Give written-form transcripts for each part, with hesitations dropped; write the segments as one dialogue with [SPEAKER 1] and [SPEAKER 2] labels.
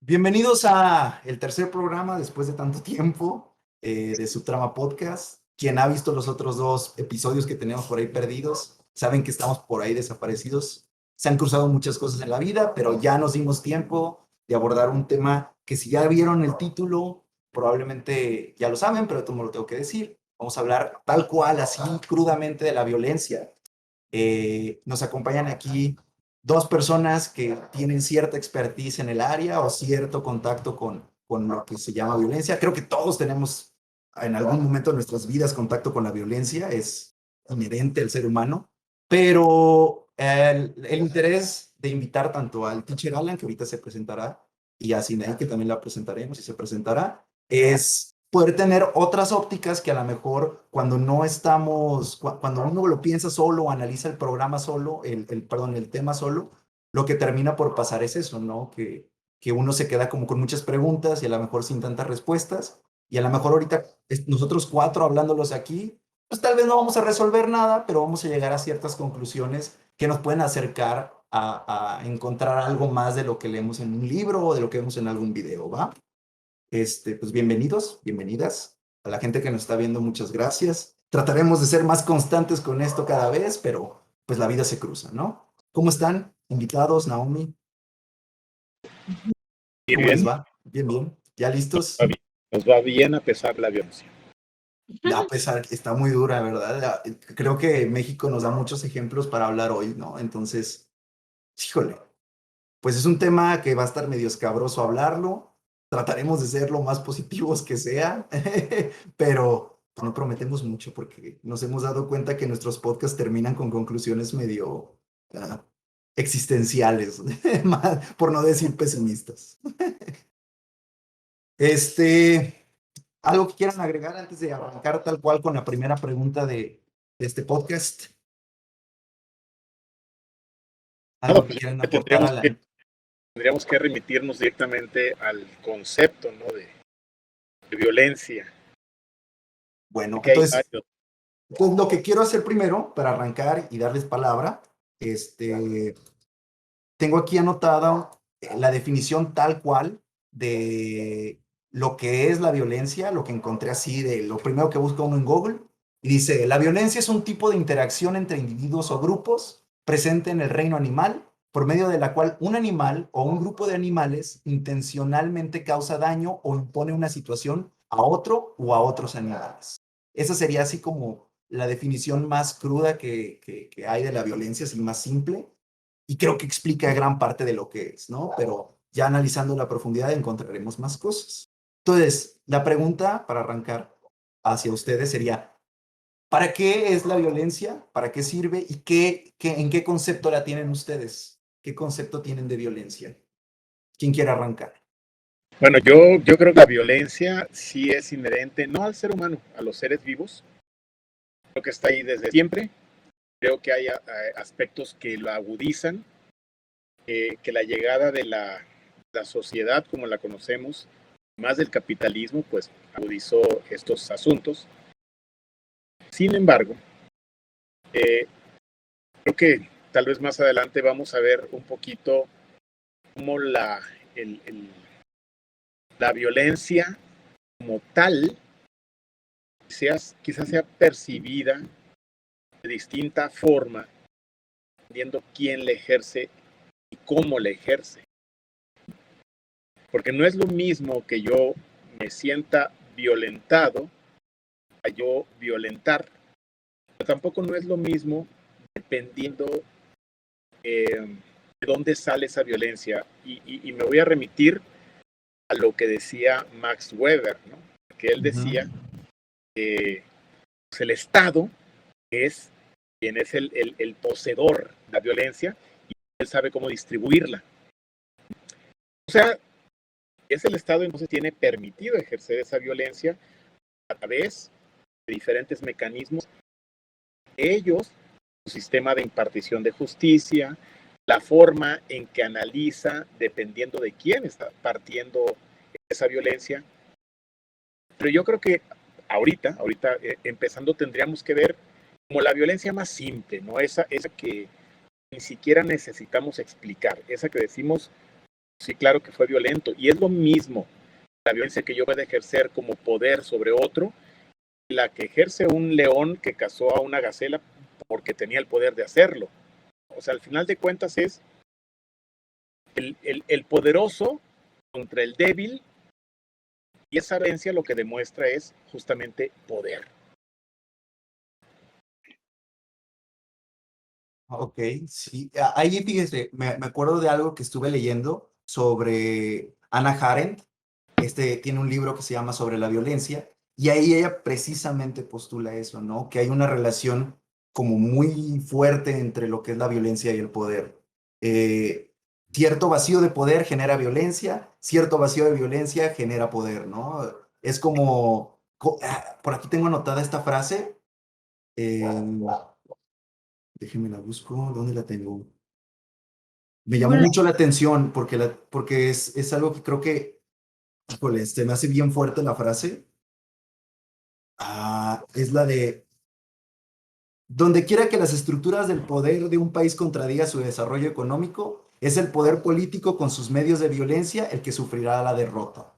[SPEAKER 1] Bienvenidos a el tercer programa después de tanto tiempo de Subtrama Podcast. Quien ha visto los otros dos episodios que tenemos por ahí perdidos, saben que estamos por ahí desaparecidos. Se han cruzado muchas cosas en la vida, pero ya nos dimos tiempo de abordar un tema que si ya vieron el título, probablemente ya lo saben, pero tú me lo tengo que decir. Vamos a hablar tal cual, así crudamente de la violencia. Nos acompañan aquí dos personas que tienen cierta expertise en el área o cierto contacto con lo que se llama violencia. Creo que todos tenemos en algún momento de nuestras vidas contacto con la violencia, es inherente al ser humano, pero el interés de invitar tanto al teacher Alan, que ahorita se presentará, y a Sinei, que también la presentaremos y se presentará, es poder tener otras ópticas que a lo mejor cuando no estamos, cuando uno lo piensa solo, analiza el programa solo, perdón, el tema solo, lo que termina por pasar es eso, ¿no? Que uno se queda como con muchas preguntas y a lo mejor sin tantas respuestas. Y a lo mejor ahorita nosotros cuatro hablándolos aquí, pues tal vez no vamos a resolver nada, pero vamos a llegar a ciertas conclusiones que nos pueden acercar a encontrar algo más de lo que leemos en un libro o de lo que vemos en algún video, ¿va? Pues bienvenidos, bienvenidas. A la gente que nos está viendo, muchas gracias. Trataremos de ser más constantes con esto cada vez, pero pues la vida se cruza, ¿no? ¿Cómo están? Invitados, Naomi. ¿Cómo les
[SPEAKER 2] Bien,
[SPEAKER 1] va? Bien, bien. ¿Ya listos?
[SPEAKER 2] nos va bien a pesar de la violencia.
[SPEAKER 1] A pesar que está muy dura, ¿verdad? Creo que México nos da muchos ejemplos para hablar hoy, ¿no? Entonces, híjole, pues es un tema que va a estar medio escabroso hablarlo. Trataremos de ser lo más positivos que sea, pero no prometemos mucho porque nos hemos dado cuenta que nuestros podcasts terminan con conclusiones medio existenciales, por no decir pesimistas. ¿Algo que quieran agregar antes de arrancar tal cual con la primera pregunta de este podcast? ¿Algo
[SPEAKER 2] No,
[SPEAKER 1] que
[SPEAKER 2] pues
[SPEAKER 1] quieran aportar, Alan?
[SPEAKER 2] tendríamos que remitirnos directamente al concepto, ¿no? de violencia.
[SPEAKER 1] Bueno,
[SPEAKER 2] Que hay
[SPEAKER 1] entonces,
[SPEAKER 2] varios.
[SPEAKER 1] pues lo que quiero hacer primero, para arrancar y darles palabra, tengo aquí anotada la definición tal cual de lo que es la violencia, lo que encontré así de lo primero que busca uno en Google. Y dice, la violencia es un tipo de interacción entre individuos o grupos presente en el reino animal, por medio de la cual un animal o un grupo de animales intencionalmente causa daño o impone una situación a otro o a otros animales. Esa sería así como la definición más cruda que hay de la violencia, así más simple, y creo que explica gran parte de lo que es, ¿no? Pero ya analizando la profundidad encontraremos más cosas. Entonces, la pregunta para arrancar hacia ustedes sería, ¿para qué es la violencia? ¿Para qué sirve? ¿Y en qué concepto la tienen ustedes? ¿Qué concepto tienen de violencia? ¿Quién quiere arrancar?
[SPEAKER 2] Bueno, yo creo que la violencia sí es inherente, no al ser humano, a los seres vivos. Creo que está ahí desde siempre. Creo que hay aspectos que lo agudizan, que la llegada de la sociedad como la conocemos, más del capitalismo, pues agudizó estos asuntos. Sin embargo, eh, creo que tal vez más adelante vamos a ver un poquito cómo el, el, la violencia como tal quizás sea percibida de distinta forma, dependiendo quién la ejerce y cómo la ejerce. Porque no es lo mismo que yo me sienta violentado a yo violentar. Pero tampoco no es lo mismo dependiendo de dónde sale esa violencia. Y me voy a remitir a lo que decía Max Weber, ¿no? Que él decía que pues, el Estado es quien es el poseedor de la violencia y él sabe cómo distribuirla. O sea, es el Estado, entonces tiene permitido ejercer esa violencia a través de diferentes mecanismos. Ellos, su sistema de impartición de justicia, la forma en que analiza, dependiendo de quién está partiendo esa violencia. Pero yo creo que ahorita empezando, tendríamos que ver como la violencia más simple, ¿no? Esa que ni siquiera necesitamos explicar, esa que decimos, sí, claro que fue violento, y es lo mismo la violencia que yo puedo ejercer como poder sobre otro, la que ejerce un león que cazó a una gacela porque tenía el poder de hacerlo. O sea, al final de cuentas es el poderoso contra el débil, y esa violencia lo que demuestra es justamente poder.
[SPEAKER 1] Ok, sí. Ahí fíjese, me acuerdo de algo que estuve leyendo sobre Hannah Arendt. Tiene un libro que se llama Sobre la violencia, y ahí ella precisamente postula eso, ¿no? Que hay una relación como muy fuerte entre lo que es la violencia y el poder. Eh, Cierto vacío de poder genera violencia, cierto vacío de violencia genera poder, ¿no? Es como, por aquí tengo anotada esta frase. eh, Déjenme la busco, ¿dónde la tengo? Me llamó
[SPEAKER 3] Bueno,
[SPEAKER 1] mucho la atención porque es algo que creo que, híjole, me hace bien fuerte la frase. Es la de, donde quiera que las estructuras del poder de un país contradiga su desarrollo económico, es el poder político con sus medios de violencia el que sufrirá la derrota.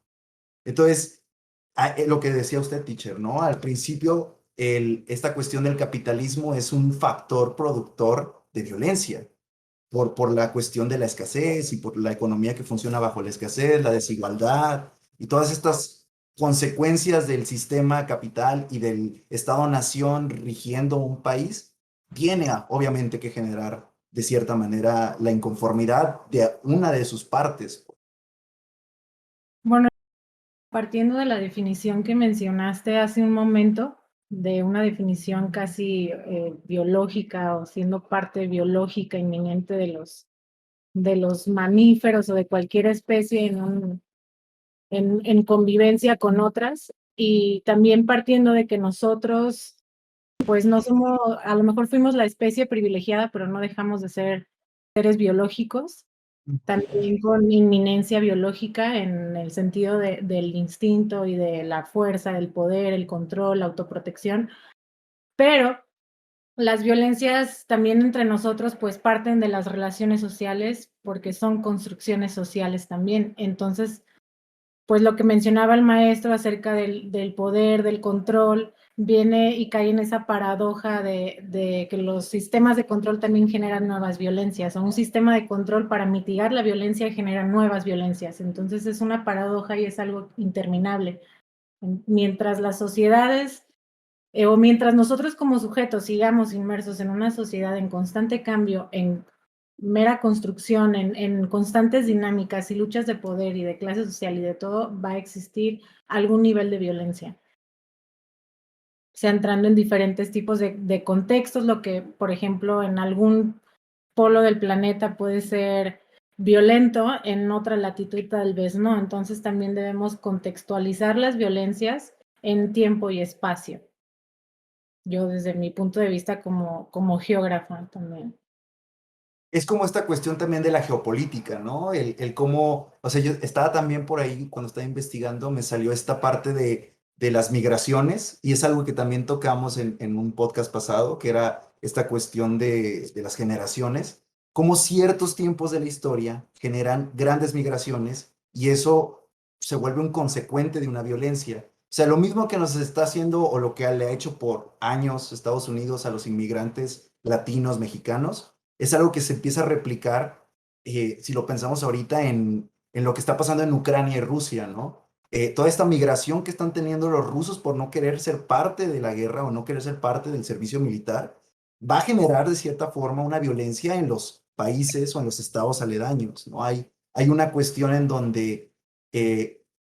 [SPEAKER 1] Entonces, lo que decía usted, teacher, ¿no? Al principio, esta cuestión del capitalismo es un factor productor de violencia. Por la cuestión de la escasez y por la economía que funciona bajo la escasez, la desigualdad y todas estas consecuencias del sistema capital y del Estado-nación rigiendo un país, tiene obviamente que generar de cierta manera la inconformidad de una de sus partes.
[SPEAKER 3] bueno, partiendo de la definición que mencionaste hace un momento, de una definición casi biológica o siendo parte biológica inminente de los mamíferos o de cualquier especie en convivencia con otras, y también partiendo de que nosotros, pues no somos, a lo mejor fuimos la especie privilegiada, pero no dejamos de ser seres biológicos, también con inminencia biológica en el sentido del instinto y de la fuerza, del poder, el control, la autoprotección, pero las violencias también entre nosotros pues parten de las relaciones sociales porque son construcciones sociales también. Entonces, pues lo que mencionaba el maestro acerca del poder, del control, viene y cae en esa paradoja de que los sistemas de control también generan nuevas violencias, o un sistema de control para mitigar la violencia genera nuevas violencias. Entonces es una paradoja y es algo interminable. Mientras las sociedades, o mientras nosotros como sujetos sigamos inmersos en una sociedad en constante cambio, en mera construcción, en constantes dinámicas y luchas de poder y de clase social y de todo, va a existir algún nivel de violencia. O sea, entrando en diferentes tipos de contextos, lo que, por ejemplo, en algún polo del planeta puede ser violento, en otra latitud tal vez no. Entonces también debemos contextualizar las violencias en tiempo y espacio. Yo desde mi punto de vista como geógrafa también.
[SPEAKER 1] Es como esta cuestión también de la geopolítica, ¿no? El cómo, o sea, yo estaba también por ahí cuando estaba investigando, me salió esta parte de las migraciones, y es algo que también tocamos en un podcast pasado, que era esta cuestión de las generaciones, cómo ciertos tiempos de la historia generan grandes migraciones y eso se vuelve un consecuente de una violencia. O sea, lo mismo que nos está haciendo o lo que le ha hecho por años Estados Unidos a los inmigrantes latinos, mexicanos, es algo que se empieza a replicar, si lo pensamos ahorita, en lo que está pasando en Ucrania y Rusia, ¿no? Toda esta migración que están teniendo los rusos por no querer ser parte de la guerra o no querer ser parte del servicio militar, va a generar de cierta forma una violencia en los países o en los estados aledaños, ¿no? Hay una cuestión en donde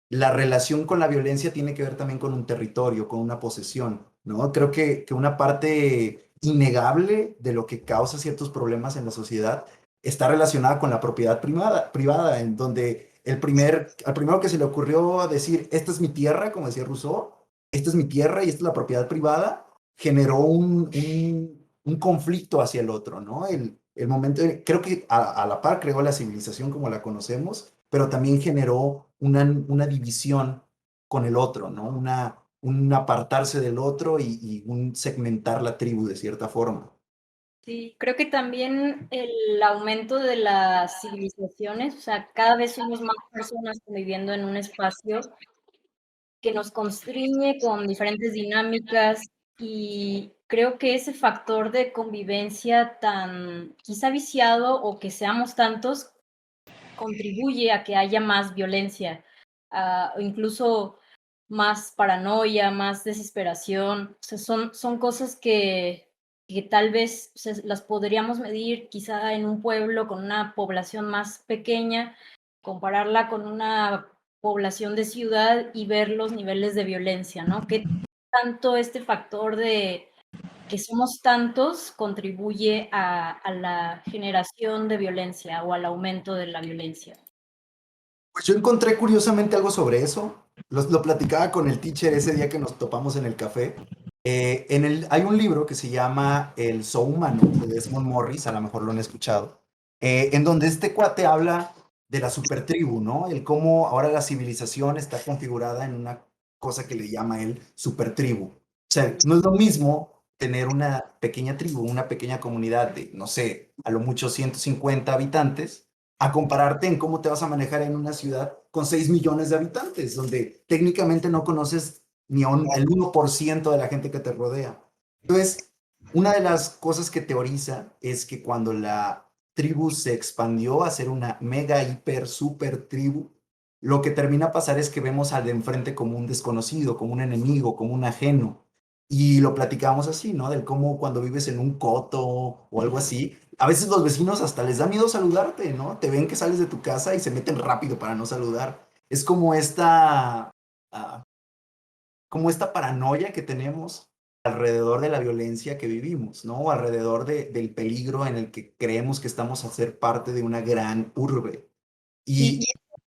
[SPEAKER 1] la relación con la violencia tiene que ver también con un territorio, con una posesión, ¿no? Creo que una parte innegable de lo que causa ciertos problemas en la sociedad está relacionada con la propiedad privada, en donde al primero que se le ocurrió decir, esta es mi tierra, como decía Rousseau, esta es mi tierra y esta es la propiedad privada, generó un conflicto hacia el otro, ¿no? El momento, creo que a la par creó la civilización como la conocemos, pero también generó una división con el otro, ¿no? Un apartarse del otro y un segmentar la tribu de cierta forma.
[SPEAKER 4] Sí, creo que también el aumento de las civilizaciones, o sea, cada vez somos más personas conviviendo en un espacio que nos constriñe con diferentes dinámicas y creo que ese factor de convivencia tan quizá viciado o que seamos tantos contribuye a que haya más violencia, o incluso más paranoia, más desesperación. O sea, son cosas que tal vez las podríamos medir quizá en un pueblo con una población más pequeña, compararla con una población de ciudad y ver los niveles de violencia, ¿no? ¿Qué tanto este factor de que somos tantos contribuye a la generación de violencia o al aumento de la violencia?
[SPEAKER 1] Pues yo encontré curiosamente algo sobre eso. Lo platicaba con el teacher ese día que nos topamos en el café. Hay un libro que se llama El Zoomano de Desmond Morris, a lo mejor lo han escuchado, en donde este cuate habla de la supertribu, ¿no? El cómo ahora la civilización está configurada en una cosa que le llama él supertribu. O sea, no es lo mismo tener una pequeña tribu, una pequeña comunidad de, no sé, a lo mucho 150 habitantes, a compararte en cómo te vas a manejar en una ciudad con 6 millones de habitantes, donde técnicamente no conoces ni el 1% de la gente que te rodea. Entonces, una de las cosas que teoriza es que cuando la tribu se expandió a ser una mega, hiper, super tribu, lo que termina a pasar es que vemos al de enfrente como un desconocido, como un enemigo, como un ajeno. Y lo platicábamos así, ¿no? Del cómo cuando vives en un coto o algo así, a veces los vecinos hasta les da miedo saludarte, ¿no? Te ven que sales de tu casa y se meten rápido para no saludar. Es como esta paranoia que tenemos alrededor de la violencia que vivimos, ¿no? O alrededor del peligro en el que creemos que estamos a ser parte de una gran urbe.
[SPEAKER 4] Y
[SPEAKER 1] Y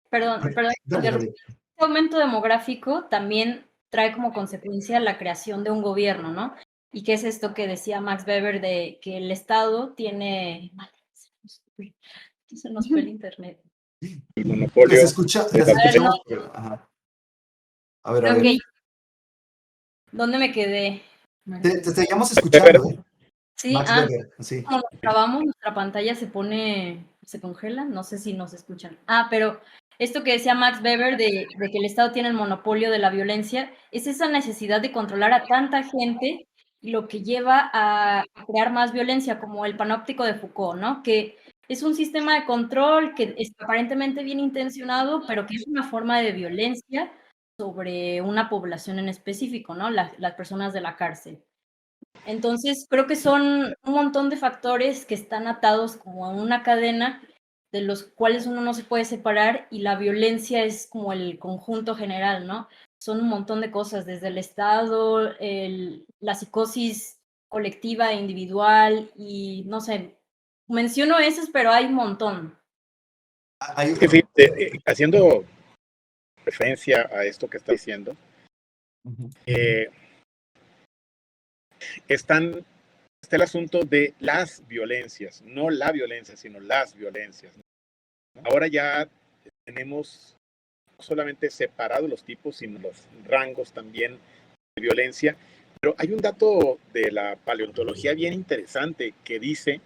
[SPEAKER 4] perdón,
[SPEAKER 1] dale, dale.
[SPEAKER 4] este aumento demográfico también trae como consecuencia la creación de un gobierno, ¿no? ¿Y qué es esto que decía Max Weber de que el Estado tiene... Se nos fue el internet.
[SPEAKER 2] El monopolio
[SPEAKER 1] Les escucha,
[SPEAKER 2] de
[SPEAKER 1] les
[SPEAKER 2] la
[SPEAKER 1] escuchamos,
[SPEAKER 2] violencia.
[SPEAKER 1] pero, ajá. A ver, a ver.
[SPEAKER 4] Ok, ¿dónde me quedé?
[SPEAKER 1] Te seguíamos
[SPEAKER 2] Max Weber,
[SPEAKER 1] escuchando, ¿eh?
[SPEAKER 4] Sí,
[SPEAKER 1] Max Weber, sí.
[SPEAKER 4] como nos trabamos, nuestra pantalla se congela, no sé si nos escuchan. Pero esto que decía Max Weber de que el Estado tiene el monopolio de la violencia, es esa necesidad de controlar a tanta gente lo que lleva a crear más violencia, como el panóptico de Foucault, ¿no? Que es un sistema de control que es aparentemente bien intencionado, pero que es una forma de violencia sobre una población en específico, ¿no? Las personas de la cárcel. Entonces, creo que son un montón de factores que están atados como a una cadena de los cuales uno no se puede separar y la violencia es como el conjunto general, ¿no? Son un montón de cosas, desde el Estado, la psicosis colectiva e individual y no sé, menciono esas, pero hay un montón.
[SPEAKER 2] Fíjate, haciendo referencia a esto que está diciendo, está el asunto de las violencias, no la violencia, sino las violencias. Ahora ya tenemos no solamente separados los tipos, sino los rangos también de violencia. Pero hay un dato de la paleontología bien interesante que dice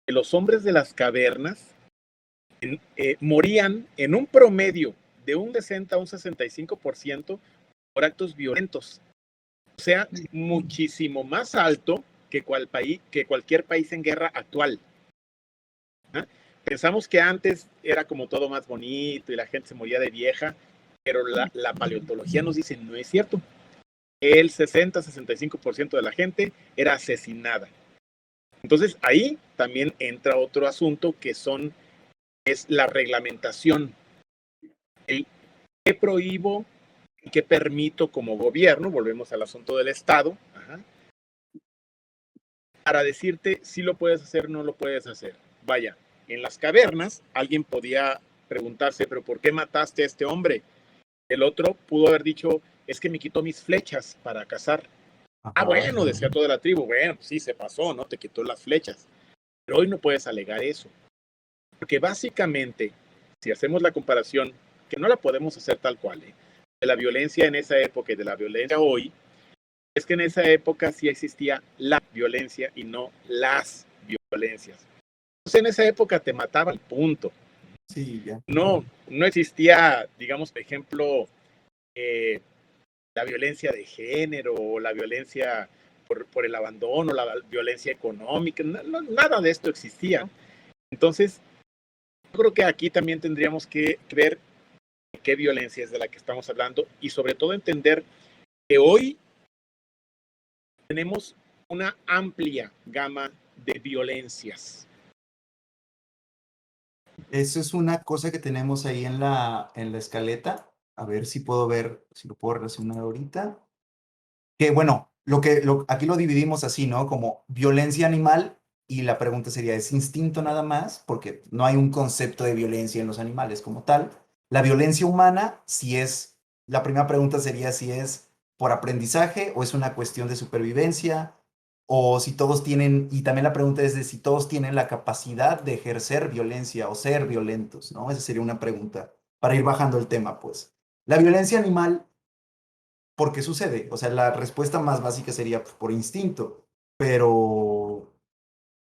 [SPEAKER 2] que los hombres de las cavernas morían en un promedio de un 60 a un 65% por actos violentos. O sea, muchísimo más alto que cualquier país en guerra actual. ¿Ah? Pensamos que antes era como todo más bonito y la gente se moría de vieja, pero la paleontología nos dice no es cierto. El 60-65% de la gente era asesinada. Entonces ahí también entra otro asunto que es la reglamentación. El qué prohíbo y qué permito como gobierno, volvemos al asunto del Estado, para decirte si lo puedes hacer, no lo puedes hacer. Vaya, en las cavernas alguien podía preguntarse, pero ¿por qué mataste a este hombre? El otro pudo haber dicho, es que me quitó mis flechas para cazar. Bueno, decía toda la tribu, bueno, sí, se pasó, ¿no? Te quitó las flechas. Pero hoy no puedes alegar eso. Porque básicamente, si hacemos la comparación, que no la podemos hacer tal cual, de la violencia en esa época y de la violencia hoy, es que en esa época sí existía la violencia y no las violencias. Entonces en esa época te mataba el punto.
[SPEAKER 1] Sí, ya.
[SPEAKER 2] No existía, digamos, por ejemplo, la violencia de género o la violencia por el abandono, la violencia económica, nada de esto existía. Entonces, yo creo que aquí también tendríamos que ver qué violencia es de la que estamos hablando y sobre todo entender que hoy tenemos una amplia gama de violencias.
[SPEAKER 1] Eso es una cosa que tenemos ahí en la escaleta. A ver si puedo ver, si lo puedo relacionar ahorita. Que bueno, aquí lo dividimos así, ¿no? Como violencia animal y la pregunta sería, ¿es instinto nada más? Porque no hay un concepto de violencia en los animales como tal. La violencia humana, la primera pregunta sería si es por aprendizaje o es una cuestión de supervivencia o si todos tienen, y también la pregunta es de si todos tienen la capacidad de ejercer violencia o ser violentos, ¿no? Esa sería una pregunta para ir bajando el tema, pues. La violencia animal, ¿por qué sucede? O sea, la respuesta más básica sería pues, por instinto, pero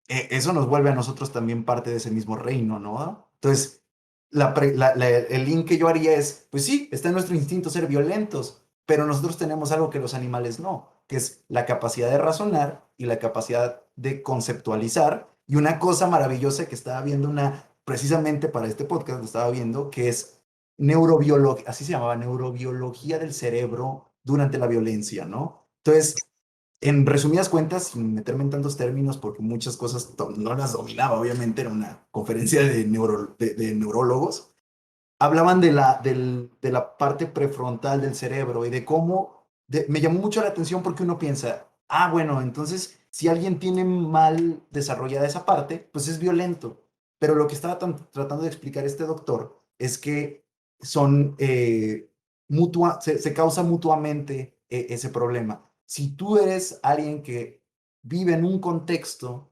[SPEAKER 1] eso nos vuelve a nosotros también parte de ese mismo reino, ¿no? Entonces, el link que yo haría es, pues sí, está en nuestro instinto ser violentos, pero nosotros tenemos algo que los animales no, que es la capacidad de razonar y la capacidad de conceptualizar. Y una cosa maravillosa que estaba viendo precisamente para este podcast, lo estaba viendo, que es neurobiología, así se llamaba, neurobiología del cerebro durante la violencia, ¿no? Entonces, en resumidas cuentas, sin meterme en tantos términos, porque muchas cosas no las dominaba, obviamente era una conferencia de neurólogos, hablaban de la parte prefrontal del cerebro y de cómo, me llamó mucho la atención porque uno piensa, bueno, entonces si alguien tiene mal desarrollada esa parte, pues es violento. Pero lo que estaba tratando de explicar este doctor es que son, se causa mutuamente ese problema. Si tú eres alguien que vive en un contexto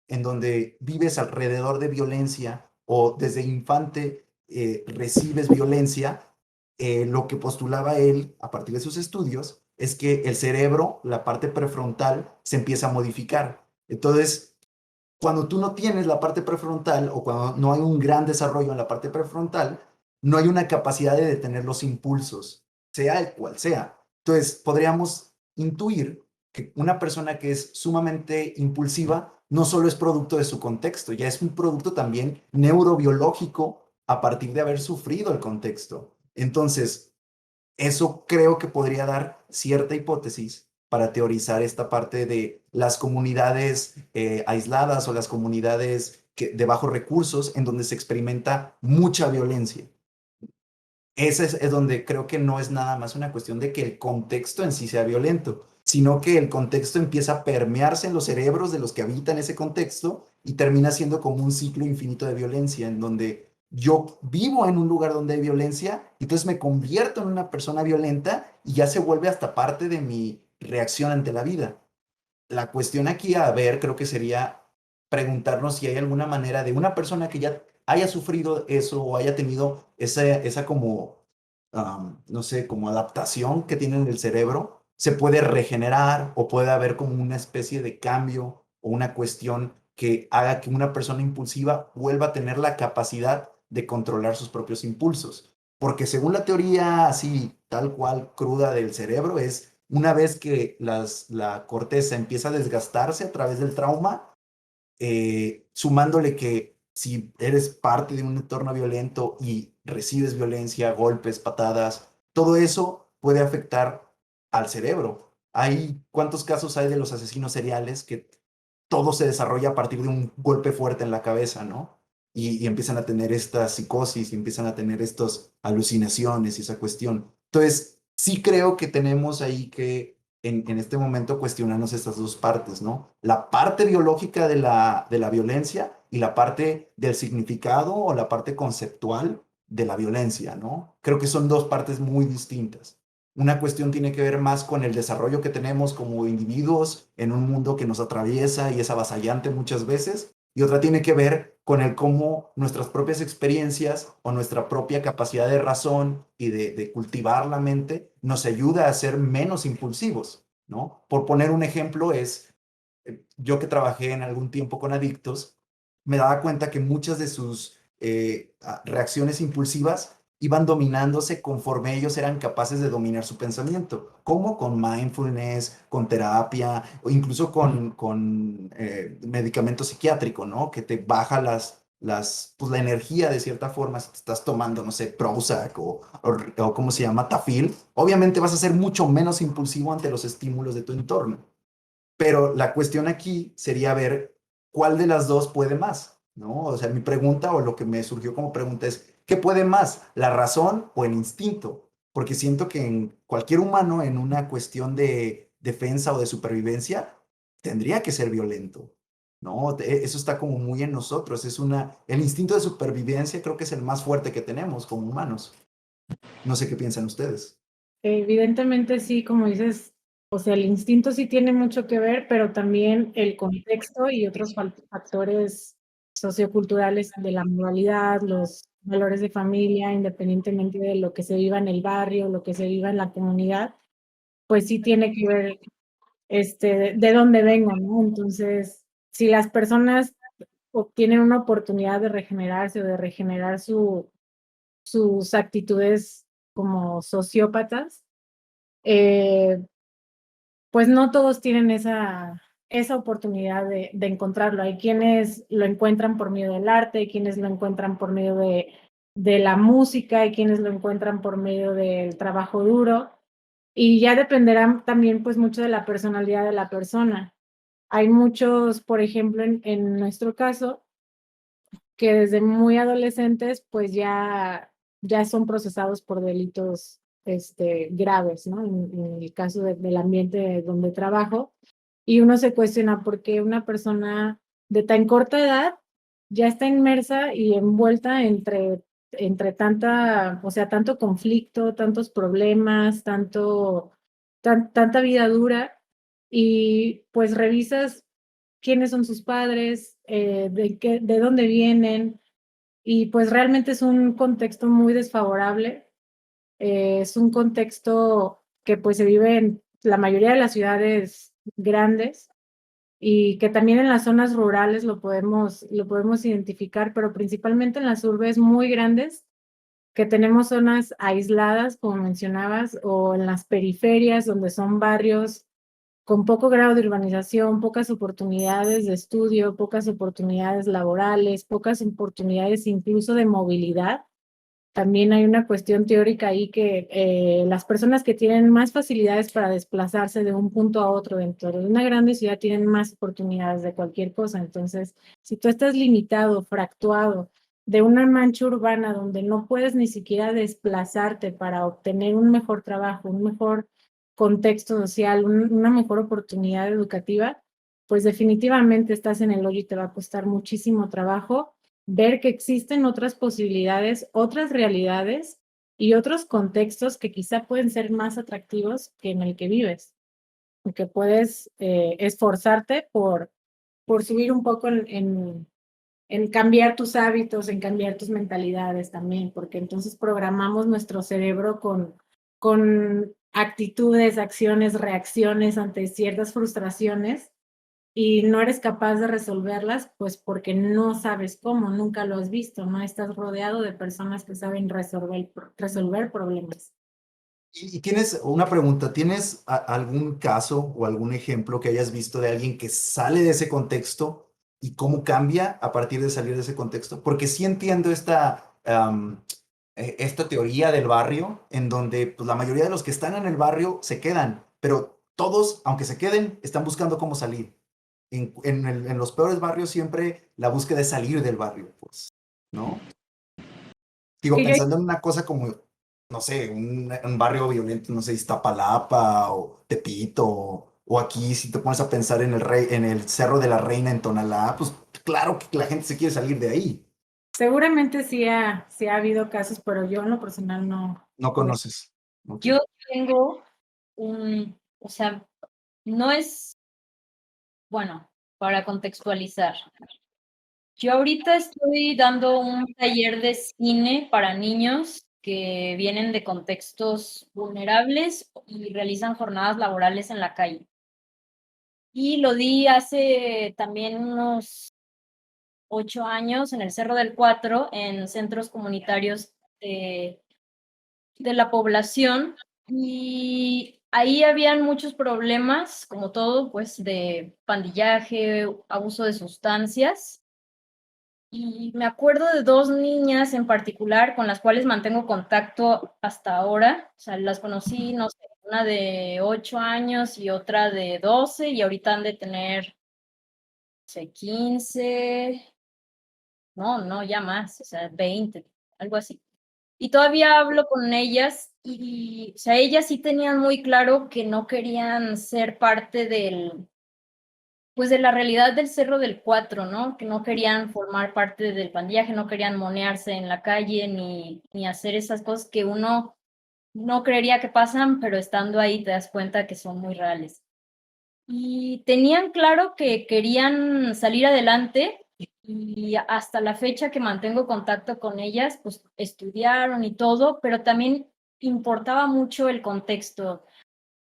[SPEAKER 1] en donde vives alrededor de violencia o desde infante recibes violencia, lo que postulaba él a partir de sus estudios es que el cerebro, la parte prefrontal, se empieza a modificar. Entonces, cuando tú no tienes la parte prefrontal o cuando no hay un gran desarrollo en la parte prefrontal, no hay una capacidad de detener los impulsos, sea el cual sea. Entonces, podríamos intuir que una persona que es sumamente impulsiva no solo es producto de su contexto, ya es un producto también neurobiológico a partir de haber sufrido el contexto. Entonces, eso creo que podría dar cierta hipótesis para teorizar esta parte de las comunidades aisladas o las comunidades de bajos recursos en donde se experimenta mucha violencia. Ese es donde creo que no es nada más una cuestión de que el contexto en sí sea violento, sino que el contexto empieza a permearse en los cerebros de los que habitan ese contexto y termina siendo como un ciclo infinito de violencia en donde yo vivo en un lugar donde hay violencia, y entonces me convierto en una persona violenta y ya se vuelve hasta parte de mi reacción ante la vida. La cuestión aquí a ver, creo que sería preguntarnos si hay alguna manera de una persona que ya haya sufrido eso o haya tenido esa como, no sé, como adaptación que tiene en el cerebro, se puede regenerar o puede haber como una especie de cambio o una cuestión que haga que una persona impulsiva vuelva a tener la capacidad de controlar sus propios impulsos. Porque según la teoría así, tal cual, cruda del cerebro, es una vez que la corteza empieza a desgastarse a través del trauma, sumándole que si eres parte de un entorno violento y recibes violencia, golpes, patadas, todo eso puede afectar al cerebro. ¿Cuántos casos hay de los asesinos seriales que todo se desarrolla a partir de un golpe fuerte en la cabeza, ¿no? Y empiezan a tener esta psicosis y empiezan a tener estas alucinaciones y esa cuestión. Entonces, sí creo que tenemos ahí que en este momento cuestionarnos estas dos partes, ¿no? La parte biológica de la violencia y la parte del significado o la parte conceptual de la violencia, ¿no? Creo que son dos partes muy distintas. Una cuestión tiene que ver más con el desarrollo que tenemos como individuos en un mundo que nos atraviesa y es avasallante muchas veces, y otra tiene que ver con el cómo nuestras propias experiencias o nuestra propia capacidad de razón y de cultivar la mente nos ayuda a ser menos impulsivos, ¿no? Por poner un ejemplo es, yo que trabajé en algún tiempo con adictos, me daba cuenta que muchas de sus reacciones impulsivas iban dominándose conforme ellos eran capaces de dominar su pensamiento. ¿Cómo? Con mindfulness, con terapia o incluso con medicamento psiquiátrico, ¿no? Que te baja pues, la energía de cierta forma. Si te estás tomando, no sé, Prozac o ¿cómo se llama? Tafil, obviamente vas a ser mucho menos impulsivo ante los estímulos de tu entorno. Pero la cuestión aquí sería ver cuál de las dos puede más, ¿no? O sea, mi pregunta o lo que me surgió como pregunta es, ¿qué puede más, la razón o el instinto? Porque siento que en cualquier humano, en una cuestión de defensa o de supervivencia, tendría que ser violento, ¿no? Eso está como muy en nosotros. El instinto de supervivencia creo que es el más fuerte que tenemos como humanos. No sé qué piensan ustedes.
[SPEAKER 3] Evidentemente sí, como dices, o sea, el instinto sí tiene mucho que ver, pero también el contexto y otros factores socioculturales de la moralidad, los valores de familia, independientemente de lo que se viva en el barrio, lo que se viva en la comunidad, pues sí tiene que ver de dónde vengo, ¿no? Entonces, si las personas obtienen una oportunidad de regenerarse o de regenerar sus actitudes como sociópatas, pues no todos tienen esa oportunidad de encontrarlo. Hay quienes lo encuentran por medio del arte, hay quienes lo encuentran por medio de la música, hay quienes lo encuentran por medio del trabajo duro, y ya dependerá también pues mucho de la personalidad de la persona. Hay muchos, por ejemplo, en nuestro caso, que desde muy adolescentes pues ya son procesados por delitos graves, ¿no? En el caso del ambiente donde trabajo, y uno se cuestiona por qué una persona de tan corta edad ya está inmersa y envuelta entre tanta, o sea, tanto conflicto, tantos problemas, tanta vida dura, y pues revisas quiénes son sus padres, de dónde vienen, y pues realmente es un contexto muy desfavorable. Es un contexto que pues se vive en la mayoría de las ciudades grandes y que también en las zonas rurales lo podemos identificar, pero principalmente en las urbes muy grandes, que tenemos zonas aisladas, como mencionabas, o en las periferias, donde son barrios con poco grado de urbanización, pocas oportunidades de estudio, pocas oportunidades laborales, pocas oportunidades incluso de movilidad. También hay una cuestión teórica ahí que las personas que tienen más facilidades para desplazarse de un punto a otro dentro de una grande ciudad tienen más oportunidades de cualquier cosa. Entonces, si tú estás limitado, fractuado de una mancha urbana donde no puedes ni siquiera desplazarte para obtener un mejor trabajo, un mejor contexto social, una mejor oportunidad educativa, pues definitivamente estás en el hoyo y te va a costar muchísimo trabajo ver que existen otras posibilidades, otras realidades y otros contextos que quizá pueden ser más atractivos que en el que vives, que puedes esforzarte por subir un poco en cambiar tus hábitos, en cambiar tus mentalidades también, porque entonces programamos nuestro cerebro con actitudes, acciones, reacciones ante ciertas frustraciones, y no eres capaz de resolverlas, pues porque no sabes cómo, nunca lo has visto, no estás rodeado de personas que saben resolver problemas.
[SPEAKER 1] Y tienes una pregunta, ¿tienes algún caso o algún ejemplo que hayas visto de alguien que sale de ese contexto y cómo cambia a partir de salir de ese contexto? Porque sí entiendo esta teoría del barrio en donde pues, la mayoría de los que están en el barrio se quedan, pero todos, aunque se queden, están buscando cómo salir. En los peores barrios siempre la búsqueda es salir del barrio, pues, ¿no? Digo,
[SPEAKER 3] Que yo,
[SPEAKER 1] pensando en una cosa como, no sé, un barrio violento, no sé, Iztapalapa o Tepito, o aquí si te pones a pensar en el Cerro de la Reina en Tonalá, pues claro que la gente se quiere salir de ahí.
[SPEAKER 3] seguramente sí ha habido casos, pero yo en lo personal no.
[SPEAKER 1] No conoces. Ok.
[SPEAKER 4] Yo tengo o sea, no es, bueno, para contextualizar. Yo ahorita estoy dando un taller de cine para niños que vienen de contextos vulnerables y realizan jornadas laborales en la calle. y lo di hace también unos 8 años en el Cerro del Cuatro, en centros comunitarios de la población, y ahí habían muchos problemas, como todo, pues de pandillaje, abuso de sustancias. Y me acuerdo de 2 niñas en particular con las cuales mantengo contacto hasta ahora. O sea, las conocí, no sé, una de 8 años y otra de 12, y ahorita han de tener, no sé, 15, no, ya más, o sea, 20, algo así. Y todavía hablo con ellas y, o sea, ellas sí tenían muy claro que no querían ser parte pues, de la realidad del Cerro del Cuatro, ¿no? Que no querían formar parte del pandillaje, no querían monearse en la calle ni hacer esas cosas que uno no creería que pasan, pero estando ahí te das cuenta que son muy reales. Y tenían claro que querían salir adelante, y hasta la fecha que mantengo contacto con ellas, pues estudiaron y todo, pero también importaba mucho el contexto,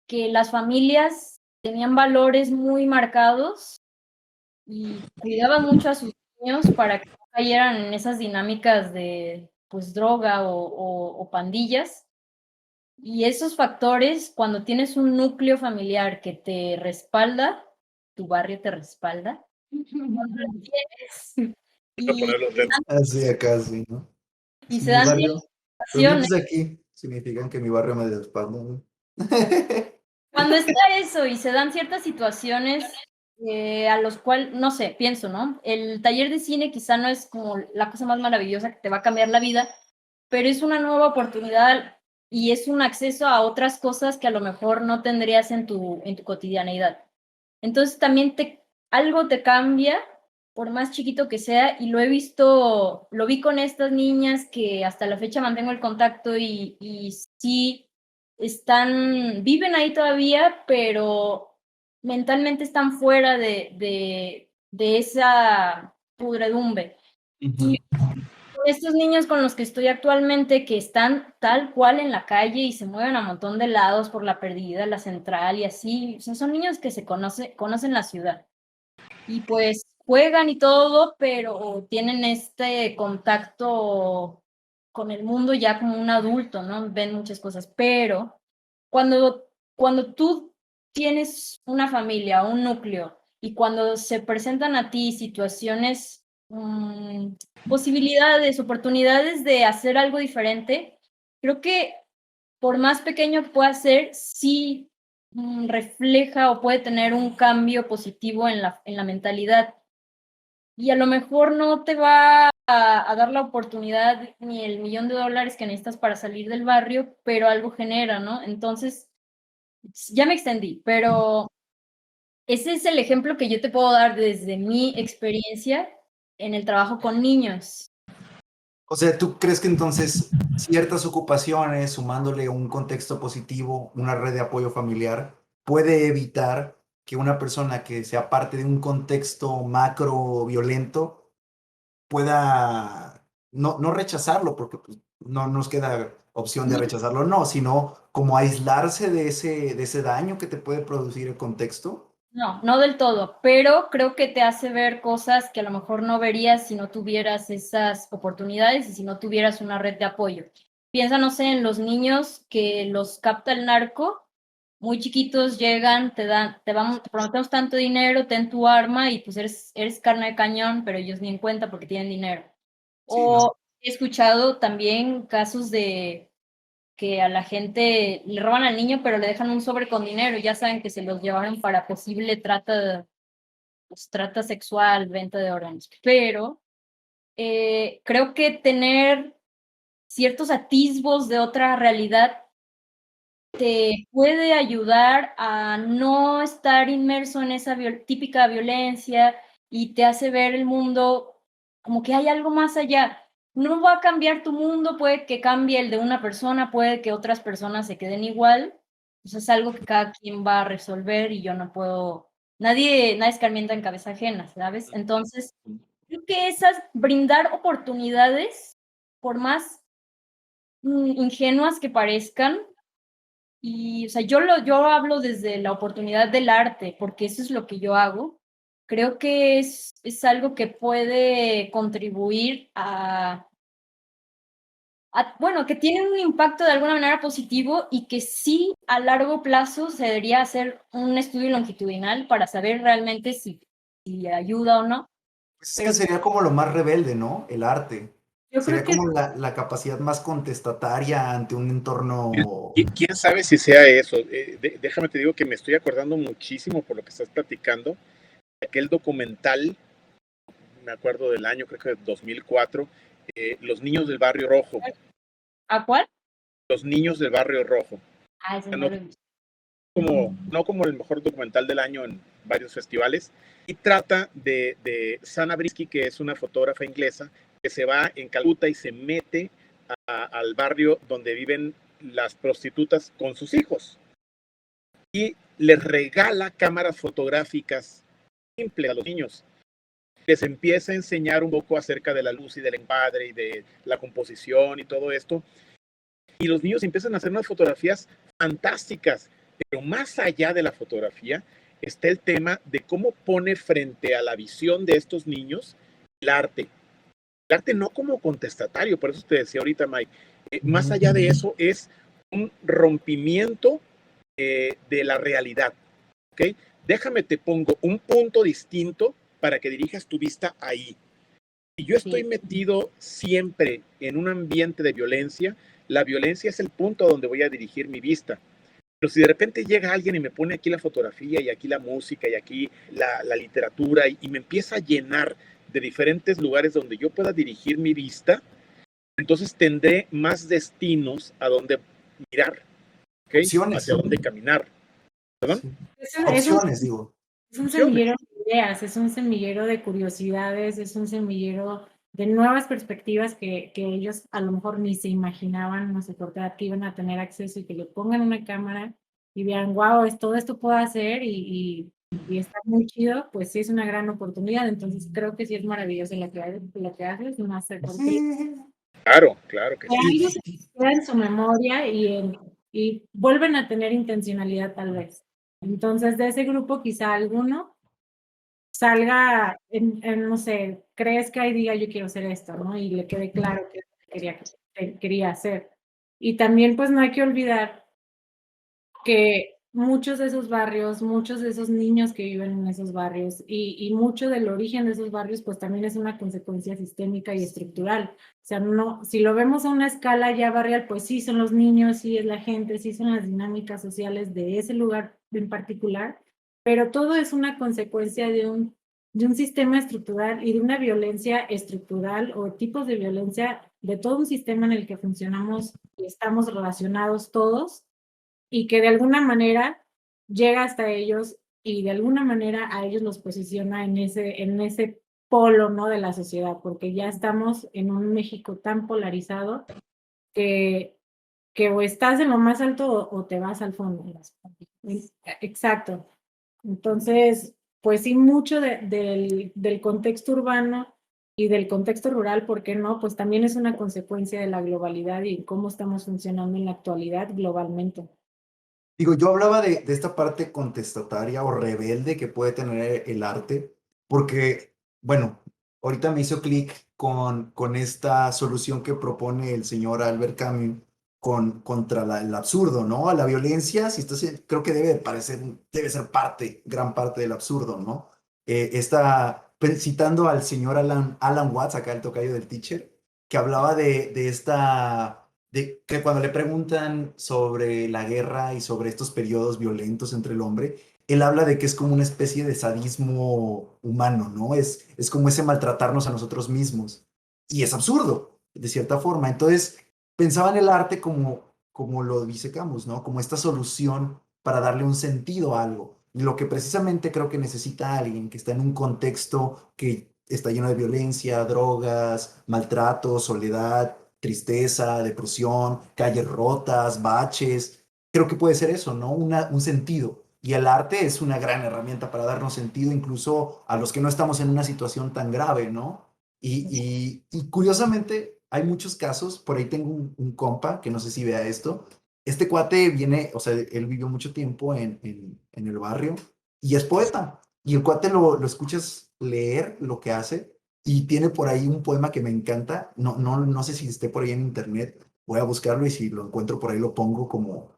[SPEAKER 4] que las familias tenían valores muy marcados y cuidaban mucho a sus niños para que no cayeran en esas dinámicas de, pues, droga o pandillas. Y esos factores, cuando tienes un núcleo familiar que te respalda, tu barrio te respalda, cuando lo tienes
[SPEAKER 2] Voy a
[SPEAKER 4] y,
[SPEAKER 2] poner los lentes.
[SPEAKER 1] Así acá, sí, ¿no?
[SPEAKER 4] y
[SPEAKER 1] Sí,
[SPEAKER 4] se
[SPEAKER 1] mi
[SPEAKER 4] dan
[SPEAKER 1] barrio.
[SPEAKER 4] ciertas
[SPEAKER 1] Los
[SPEAKER 4] situaciones.
[SPEAKER 1] lentes de aquí significan que mi barrio me respalda, ¿no?
[SPEAKER 4] Cuando está eso y se dan ciertas situaciones a los cuales, no sé, pienso, ¿no? El taller de cine quizá no es como la cosa más maravillosa que te va a cambiar la vida, pero es una nueva oportunidad y es un acceso a otras cosas que a lo mejor no tendrías en tu cotidianeidad. Entonces también algo te cambia, por más chiquito que sea, y lo vi con estas niñas que hasta la fecha mantengo el contacto y sí viven ahí todavía, pero mentalmente están fuera de esa pudredumbre.
[SPEAKER 1] Ujú.
[SPEAKER 4] Y con estos niños con los que estoy actualmente, que están tal cual en la calle y se mueven a montón de lados por la Perdida, la Central y así, o sea, son niños que conocen la ciudad. Y pues juegan y todo, pero tienen este contacto con el mundo ya como un adulto, ¿no? Ven muchas cosas, pero cuando, cuando tú tienes una familia, un núcleo, y cuando se presentan a ti situaciones, posibilidades, oportunidades de hacer algo diferente, creo que por más pequeño que pueda ser, sí refleja o puede tener un cambio positivo en la mentalidad. Y a lo mejor no te va a dar la oportunidad ni el $1,000,000 que necesitas para salir del barrio, pero algo genera, ¿no? Entonces, ya me extendí, pero ese es el ejemplo que yo te puedo dar desde mi experiencia en el trabajo con niños.
[SPEAKER 1] O sea, ¿tú crees que entonces ciertas ocupaciones, sumándole un contexto positivo, una red de apoyo familiar, puede evitar que una persona que sea parte de un contexto macro violento pueda no rechazarlo, porque pues, no nos queda opción de rechazarlo, no, sino como aislarse de ese daño que te puede producir el contexto?
[SPEAKER 4] No, no del todo, pero creo que te hace ver cosas que a lo mejor no verías si no tuvieras esas oportunidades y si no tuvieras una red de apoyo. Piensa, no sé, en los niños que los capta el narco, muy chiquitos llegan, te prometemos tanto dinero, ten tu arma y pues eres carne de cañón, pero ellos ni en cuenta porque tienen dinero.
[SPEAKER 1] Sí, ¿no?
[SPEAKER 4] O he escuchado también casos de que a la gente le roban al niño, pero le dejan un sobre con dinero, ya saben que se los llevaron para posible pues, trata sexual, venta de órganos. Pero creo que tener ciertos atisbos de otra realidad te puede ayudar a no estar inmerso en esa típica violencia y te hace ver el mundo como que hay algo más allá. No va a cambiar tu mundo, puede que cambie el de una persona, puede que otras personas se queden igual. Pues es algo que cada quien va a resolver y yo no puedo, nadie escarmienta en cabeza ajena, ¿sabes? Entonces, creo que brindar oportunidades, por más ingenuas que parezcan, Y, o sea, yo hablo desde la oportunidad del arte, porque eso es lo que yo hago. Creo que es algo que puede contribuir bueno, que tiene un impacto de alguna manera positivo y que sí a largo plazo se debería hacer un estudio longitudinal para saber realmente si ayuda o no.
[SPEAKER 1] Pues es
[SPEAKER 4] Pero
[SPEAKER 1] que sería como lo más rebelde, ¿no? El arte.
[SPEAKER 4] yo creo
[SPEAKER 1] Sería
[SPEAKER 4] que
[SPEAKER 1] como la capacidad más contestataria ante un entorno.
[SPEAKER 2] ¿Quién sabe si sea eso? Déjame te digo que me estoy acordando muchísimo por lo que estás platicando. Aquel documental, me acuerdo del año, creo que de 2004, Los Niños del Barrio Rojo.
[SPEAKER 4] ¿a cuál?
[SPEAKER 2] Los Niños del Barrio Rojo.
[SPEAKER 4] Ese no
[SPEAKER 2] No
[SPEAKER 4] lo he visto.
[SPEAKER 2] no como el mejor documental del año en varios festivales, y trata de Sana Brisky, que es una fotógrafa inglesa, que se va en Calcuta y se mete al barrio donde viven las prostitutas con sus hijos y les regala cámaras fotográficas simples a los niños. Les empieza a enseñar un poco acerca de la luz y del encuadre y de la composición y todo esto. Y los niños empiezan a hacer unas fotografías fantásticas. Pero más allá de la fotografía está el tema de cómo pone frente a la visión de estos niños el arte. El arte no como contestatario, por eso te decía ahorita, Mike. Más allá de eso es un rompimiento de la realidad. ¿Okay? Déjame te pongo un punto distinto para que dirijas tu vista ahí. Si yo estoy metido siempre en un ambiente de violencia, la violencia es el punto donde voy a dirigir mi vista. Pero si de repente llega alguien y me pone aquí la fotografía y aquí la música y aquí la literatura y me empieza a llenar de diferentes lugares donde yo pueda dirigir mi vista, entonces tendré más destinos a donde mirar, ¿okay?
[SPEAKER 1] Opciones.
[SPEAKER 2] Hacia dónde caminar. ¿Perdón?
[SPEAKER 1] Sí.
[SPEAKER 3] Es
[SPEAKER 1] Opciones, digo.
[SPEAKER 3] un semillero de ideas, es un semillero de curiosidades, es un semillero de nuevas perspectivas que ellos a lo mejor ni se imaginaban, no sé, por qué edad que iban a tener acceso y que le pongan una cámara y vean, wow, todo esto puedo hacer y está muy chido, pues sí es una gran oportunidad. Entonces creo que sí es maravilloso lo que haces, no sé por qué.
[SPEAKER 2] Claro, claro que
[SPEAKER 3] Que
[SPEAKER 2] sí.
[SPEAKER 3] algo se queda en su memoria y vuelven a tener intencionalidad tal vez. Entonces, de ese grupo, quizá alguno salga no sé, crees que ahí diga yo quiero hacer esto, ¿no? Y le quede claro que quería hacer. Y también, pues, no hay que olvidar que muchos de esos barrios, muchos de esos niños que viven en esos barrios y mucho del origen de esos barrios, pues también es una consecuencia sistémica y estructural. O sea, no, si lo vemos a una escala ya barrial, pues sí son los niños, sí es la gente, sí son las dinámicas sociales de ese lugar en particular, pero todo es una consecuencia de un sistema estructural y de una violencia estructural o tipos de violencia de todo un sistema en el que funcionamos y estamos relacionados todos y que de alguna manera llega hasta ellos y de alguna manera a ellos los posiciona en ese polo, ¿no? De la sociedad, porque ya estamos en un México tan polarizado que, que o estás en lo más alto o te vas al fondo. Exacto. Entonces, pues sí, mucho del contexto urbano y del contexto rural, ¿por qué no? Pues también es una consecuencia de la globalidad y cómo estamos funcionando en la actualidad globalmente.
[SPEAKER 1] Digo, yo hablaba de esta parte contestataria o rebelde que puede tener el arte, porque, bueno, ahorita me hizo clic con esta solución que propone el señor Albert Camus contra el absurdo, ¿no? A la violencia, si estás, creo que debe ser gran parte del absurdo, ¿no? Citando al señor Alan Watts, acá el tocayo del teacher, que hablaba de que cuando le preguntan sobre la guerra y sobre estos periodos violentos entre el hombre, él habla de que es como una especie de sadismo humano, ¿no? Es como ese maltratarnos a nosotros mismos. Y es absurdo, de cierta forma. Entonces, pensaba en el arte como lo dice Camus, ¿no? Como esta solución para darle un sentido a algo. Y lo que precisamente creo que necesita alguien que está en un contexto que está lleno de violencia, drogas, maltrato, soledad, tristeza, depresión, calles rotas, baches. Creo que puede ser eso, ¿no? Un sentido. Y el arte es una gran herramienta para darnos sentido incluso a los que no estamos en una situación tan grave, ¿no? Y curiosamente hay muchos casos, por ahí tengo un compa que no sé si vea esto, este cuate viene, o sea, él vivió mucho tiempo en el barrio y es poeta. Y el cuate lo escuchas leer lo que hace y tiene por ahí un poema que me encanta. No sé si esté por ahí en internet. Voy a buscarlo y si lo encuentro por ahí lo pongo como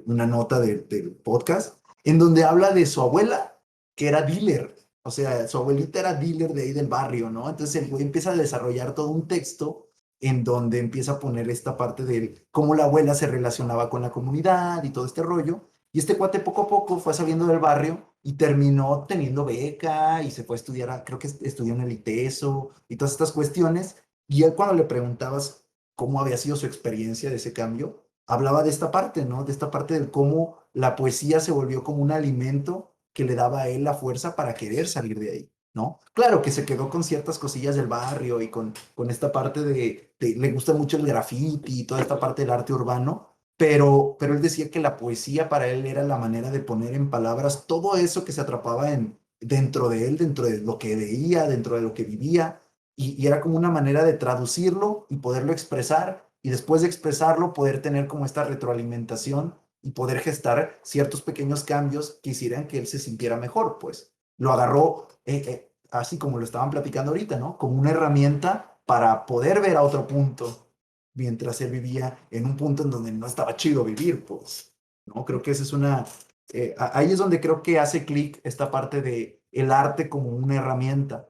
[SPEAKER 1] una nota del podcast, en donde habla de su abuela, que era dealer. O sea, su abuelita era dealer de ahí del barrio, ¿no? Entonces el güey empieza a desarrollar todo un texto en donde empieza a poner esta parte de cómo la abuela se relacionaba con la comunidad y todo este rollo. Y este cuate poco a poco fue saliendo del barrio y terminó teniendo beca y se fue a estudiar, creo que estudió en el ITESO y todas estas cuestiones. Y él cuando le preguntabas cómo había sido su experiencia de ese cambio, hablaba de esta parte, ¿no? De esta parte de cómo la poesía se volvió como un alimento que le daba a él la fuerza para querer salir de ahí, ¿no? Claro que se quedó con ciertas cosillas del barrio y con esta parte le gusta mucho el graffiti y toda esta parte del arte urbano, pero él decía que la poesía para él era la manera de poner en palabras todo eso que se atrapaba dentro de él, dentro de lo que veía, dentro de lo que vivía, y era como una manera de traducirlo y poderlo expresar, y después de expresarlo poder tener como esta retroalimentación y poder gestar ciertos pequeños cambios que hicieran que él se sintiera mejor, pues. Lo agarró, así como lo estaban platicando ahorita, ¿no? Como una herramienta para poder ver a otro punto, mientras él vivía en un punto en donde no estaba chido vivir, pues, ¿no? Creo que esa es ahí es donde creo que hace clic esta parte de el arte como una herramienta.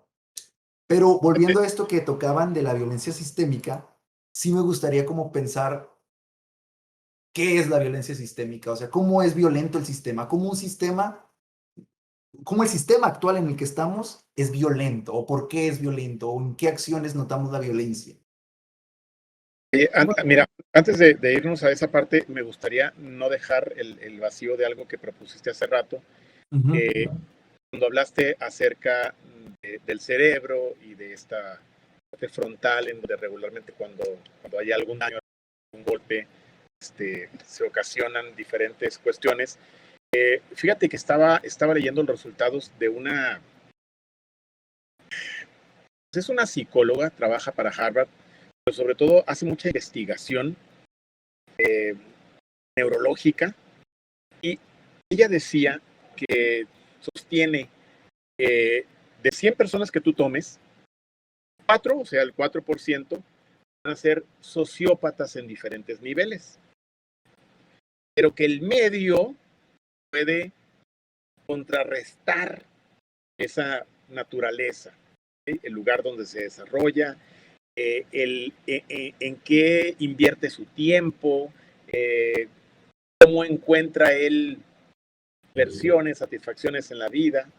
[SPEAKER 1] Pero volviendo a esto que tocaban de la violencia sistémica, sí me gustaría como pensar qué es la violencia sistémica, o sea, cómo es violento el sistema, cómo el sistema actual en el que estamos es violento, o por qué es violento, o en qué acciones notamos la violencia.
[SPEAKER 2] Mira, antes de irnos a esa parte, me gustaría no dejar el vacío de algo que propusiste hace rato. Cuando hablaste acerca del cerebro y de esta parte frontal, en donde regularmente cuando hay algún daño, un golpe, se ocasionan diferentes cuestiones. Fíjate que estaba leyendo los resultados de es una psicóloga, trabaja para Harvard, pero sobre todo hace mucha investigación neurológica, y ella decía que sostiene que de 100 personas que tú tomes, 4, o sea, el 4%, van a ser sociópatas en diferentes niveles, pero que el medio puede contrarrestar esa naturaleza, ¿sí? El lugar donde se desarrolla, en qué invierte su tiempo, cómo encuentra él versiones, satisfacciones en la vida.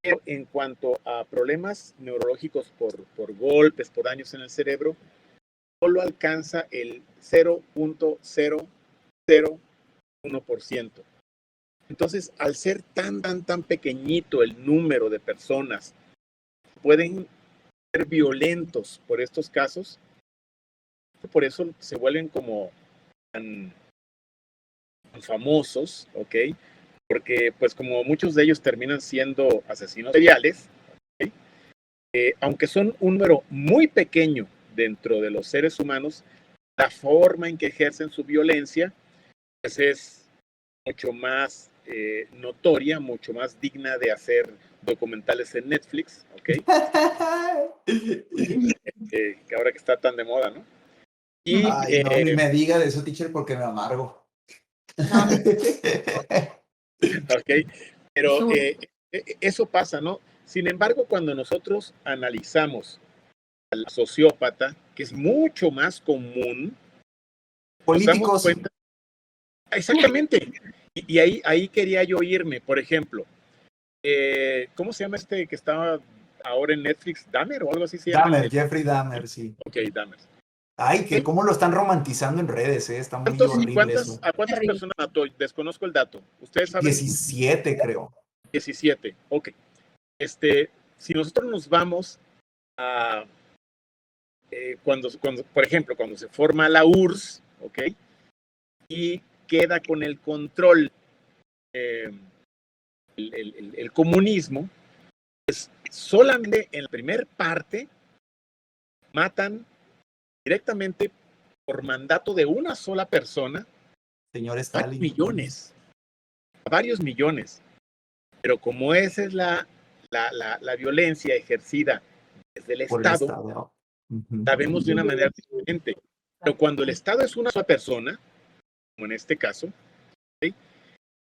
[SPEAKER 2] Pero en cuanto a problemas neurológicos por golpes, por daños en el cerebro, solo alcanza el 0.001%. Entonces, al ser tan pequeño el número de personas que pueden ser violentos por estos casos, por eso se vuelven como tan famosos, ¿ok? Porque pues como muchos de ellos terminan siendo asesinos seriales, ¿okay? Aunque son un número muy pequeño dentro de los seres humanos, la forma en que ejercen su violencia pues es mucho más notoria, mucho más digna de hacer documentales en Netflix, ¿ok? Que ahora que está tan de moda, ¿no? Y,
[SPEAKER 1] Ay, no, ni me diga de eso, teacher, porque me amargo.
[SPEAKER 4] No,
[SPEAKER 2] ok, pero eso pasa, ¿no? Sin embargo, cuando nosotros analizamos al sociópata, que es mucho más común, nos damos
[SPEAKER 1] Políticos.
[SPEAKER 2] cuenta. Exactamente. Y ahí quería yo irme. Por ejemplo, ¿cómo se llama este que estaba ahora en Netflix? ¿Dahmer o algo así se llama?
[SPEAKER 1] Dahmer, Jeffrey Dahmer, sí.
[SPEAKER 2] Ok, Dahmer.
[SPEAKER 1] Ay, que cómo lo están romantizando en redes, está muy horrible eso.
[SPEAKER 2] ¿A cuántas personas mató? Desconozco el dato. ¿Ustedes saben?
[SPEAKER 1] 17, creo.
[SPEAKER 2] 17, ok. Si nosotros nos vamos a cuando, por ejemplo, cuando se forma la URSS, ¿ok? Y queda con el control el comunismo, pues solamente en la primera parte matan directamente por mandato de una sola persona
[SPEAKER 1] Señor
[SPEAKER 2] varios
[SPEAKER 1] Stalin.
[SPEAKER 2] millones, varios millones. Pero como esa es la violencia ejercida desde el
[SPEAKER 1] Por el
[SPEAKER 2] Estado,
[SPEAKER 1] Estado. Ujú.
[SPEAKER 2] la vemos de una manera diferente. Pero cuando el Estado es una sola persona, como en este caso, ¿sí?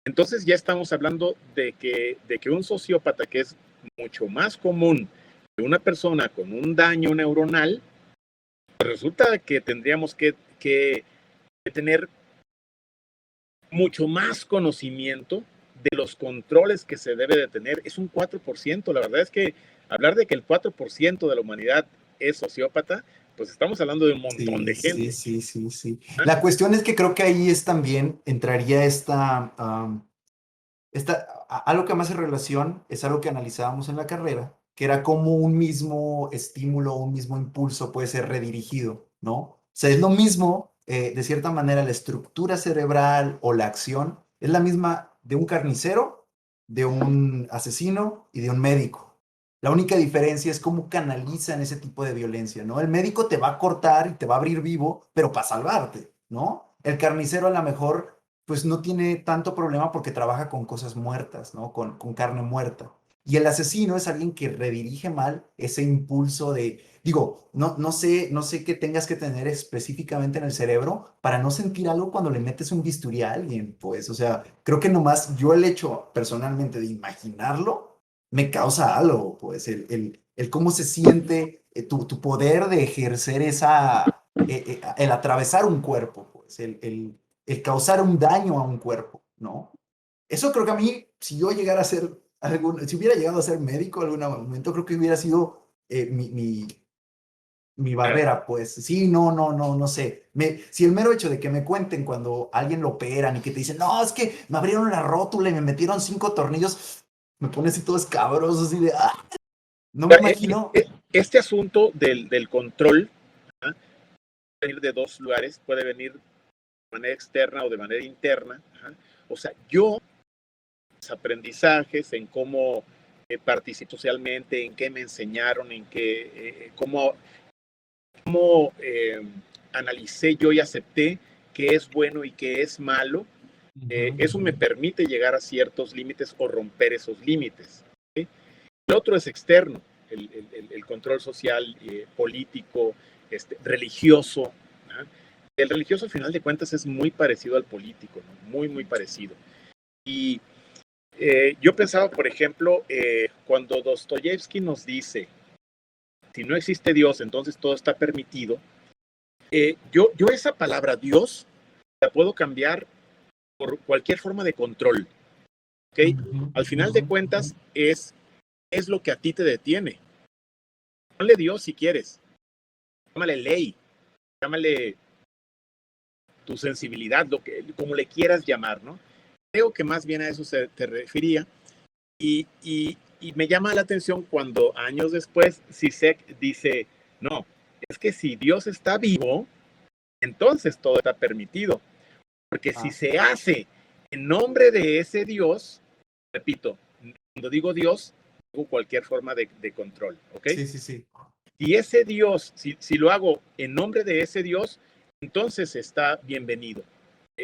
[SPEAKER 2] Entonces ya estamos hablando de que un sociópata, que es mucho más común que una persona con un daño neuronal, pues resulta que tendríamos que tener mucho más conocimiento de los controles que se debe de tener. Es un 4%. La verdad es que hablar de que el 4% de la humanidad es sociópata, pues estamos hablando de un montón de gente.
[SPEAKER 1] Sí.
[SPEAKER 2] ¿Ah?
[SPEAKER 1] La cuestión es que creo que ahí es también, entraría algo que más en relación, es algo que analizábamos en la carrera, que era cómo un mismo estímulo, un mismo impulso puede ser redirigido, ¿no? O sea, es lo mismo, de cierta manera, la estructura cerebral o la acción es la misma de un carnicero, de un asesino y de un médico. La única diferencia es cómo canalizan ese tipo de violencia, ¿no? El médico te va a cortar y te va a abrir vivo, pero para salvarte, ¿no? El carnicero a lo mejor pues no tiene tanto problema porque trabaja con cosas muertas, ¿no? Con carne muerta. Y el asesino es alguien que redirige mal ese impulso de, digo, no sé qué tengas que tener específicamente en el cerebro para no sentir algo cuando le metes un bisturí a alguien, pues, o sea, creo que nomás yo el hecho personalmente de imaginarlo me causa algo, pues, el cómo se siente tu poder de ejercer el atravesar un cuerpo, pues, el causar un daño a un cuerpo, ¿no? Eso creo que a mí, si yo llegara a ser si hubiera llegado a ser médico en algún momento, creo que hubiera sido mi barrera, pues. Sí, no sé. Si el mero hecho de que me cuenten cuando alguien lo operan y que te dicen, no, es que me abrieron la rótula y me metieron 5 tornillos, me pone así todo escabroso, así de, no me imagino.
[SPEAKER 2] Este asunto del control, ¿ah? Puede venir de dos lugares, puede venir de manera externa o de manera interna. ¿Ah? O sea, yo, mis aprendizajes en cómo participo socialmente, en qué me enseñaron, en qué, cómo analicé yo y acepté qué es bueno y qué es malo, eso me permite llegar a ciertos límites o romper esos límites. ¿Sí? El otro es externo, el control social, político, religioso. ¿No? El religioso, al final de cuentas, es muy parecido al político, ¿no? Muy parecido. Y yo pensaba, por ejemplo, cuando Dostoyevsky nos dice, si no existe Dios, entonces todo está permitido, yo esa palabra Dios la puedo cambiar por cualquier forma de control. ¿Okay? Al final de cuentas, es lo que a ti te detiene. Ponle Dios si quieres. Llámale ley. Llámale tu sensibilidad, como le quieras llamar, ¿no? Creo que más bien a eso se te refería. Y me llama la atención cuando años después Zizek dice, no, es que si Dios está vivo, entonces todo está permitido. Porque si se hace en nombre de ese Dios, repito, cuando digo Dios, digo cualquier forma de control, ¿ok?
[SPEAKER 1] Sí.
[SPEAKER 2] Y ese Dios, si lo hago en nombre de ese Dios, entonces está bienvenido.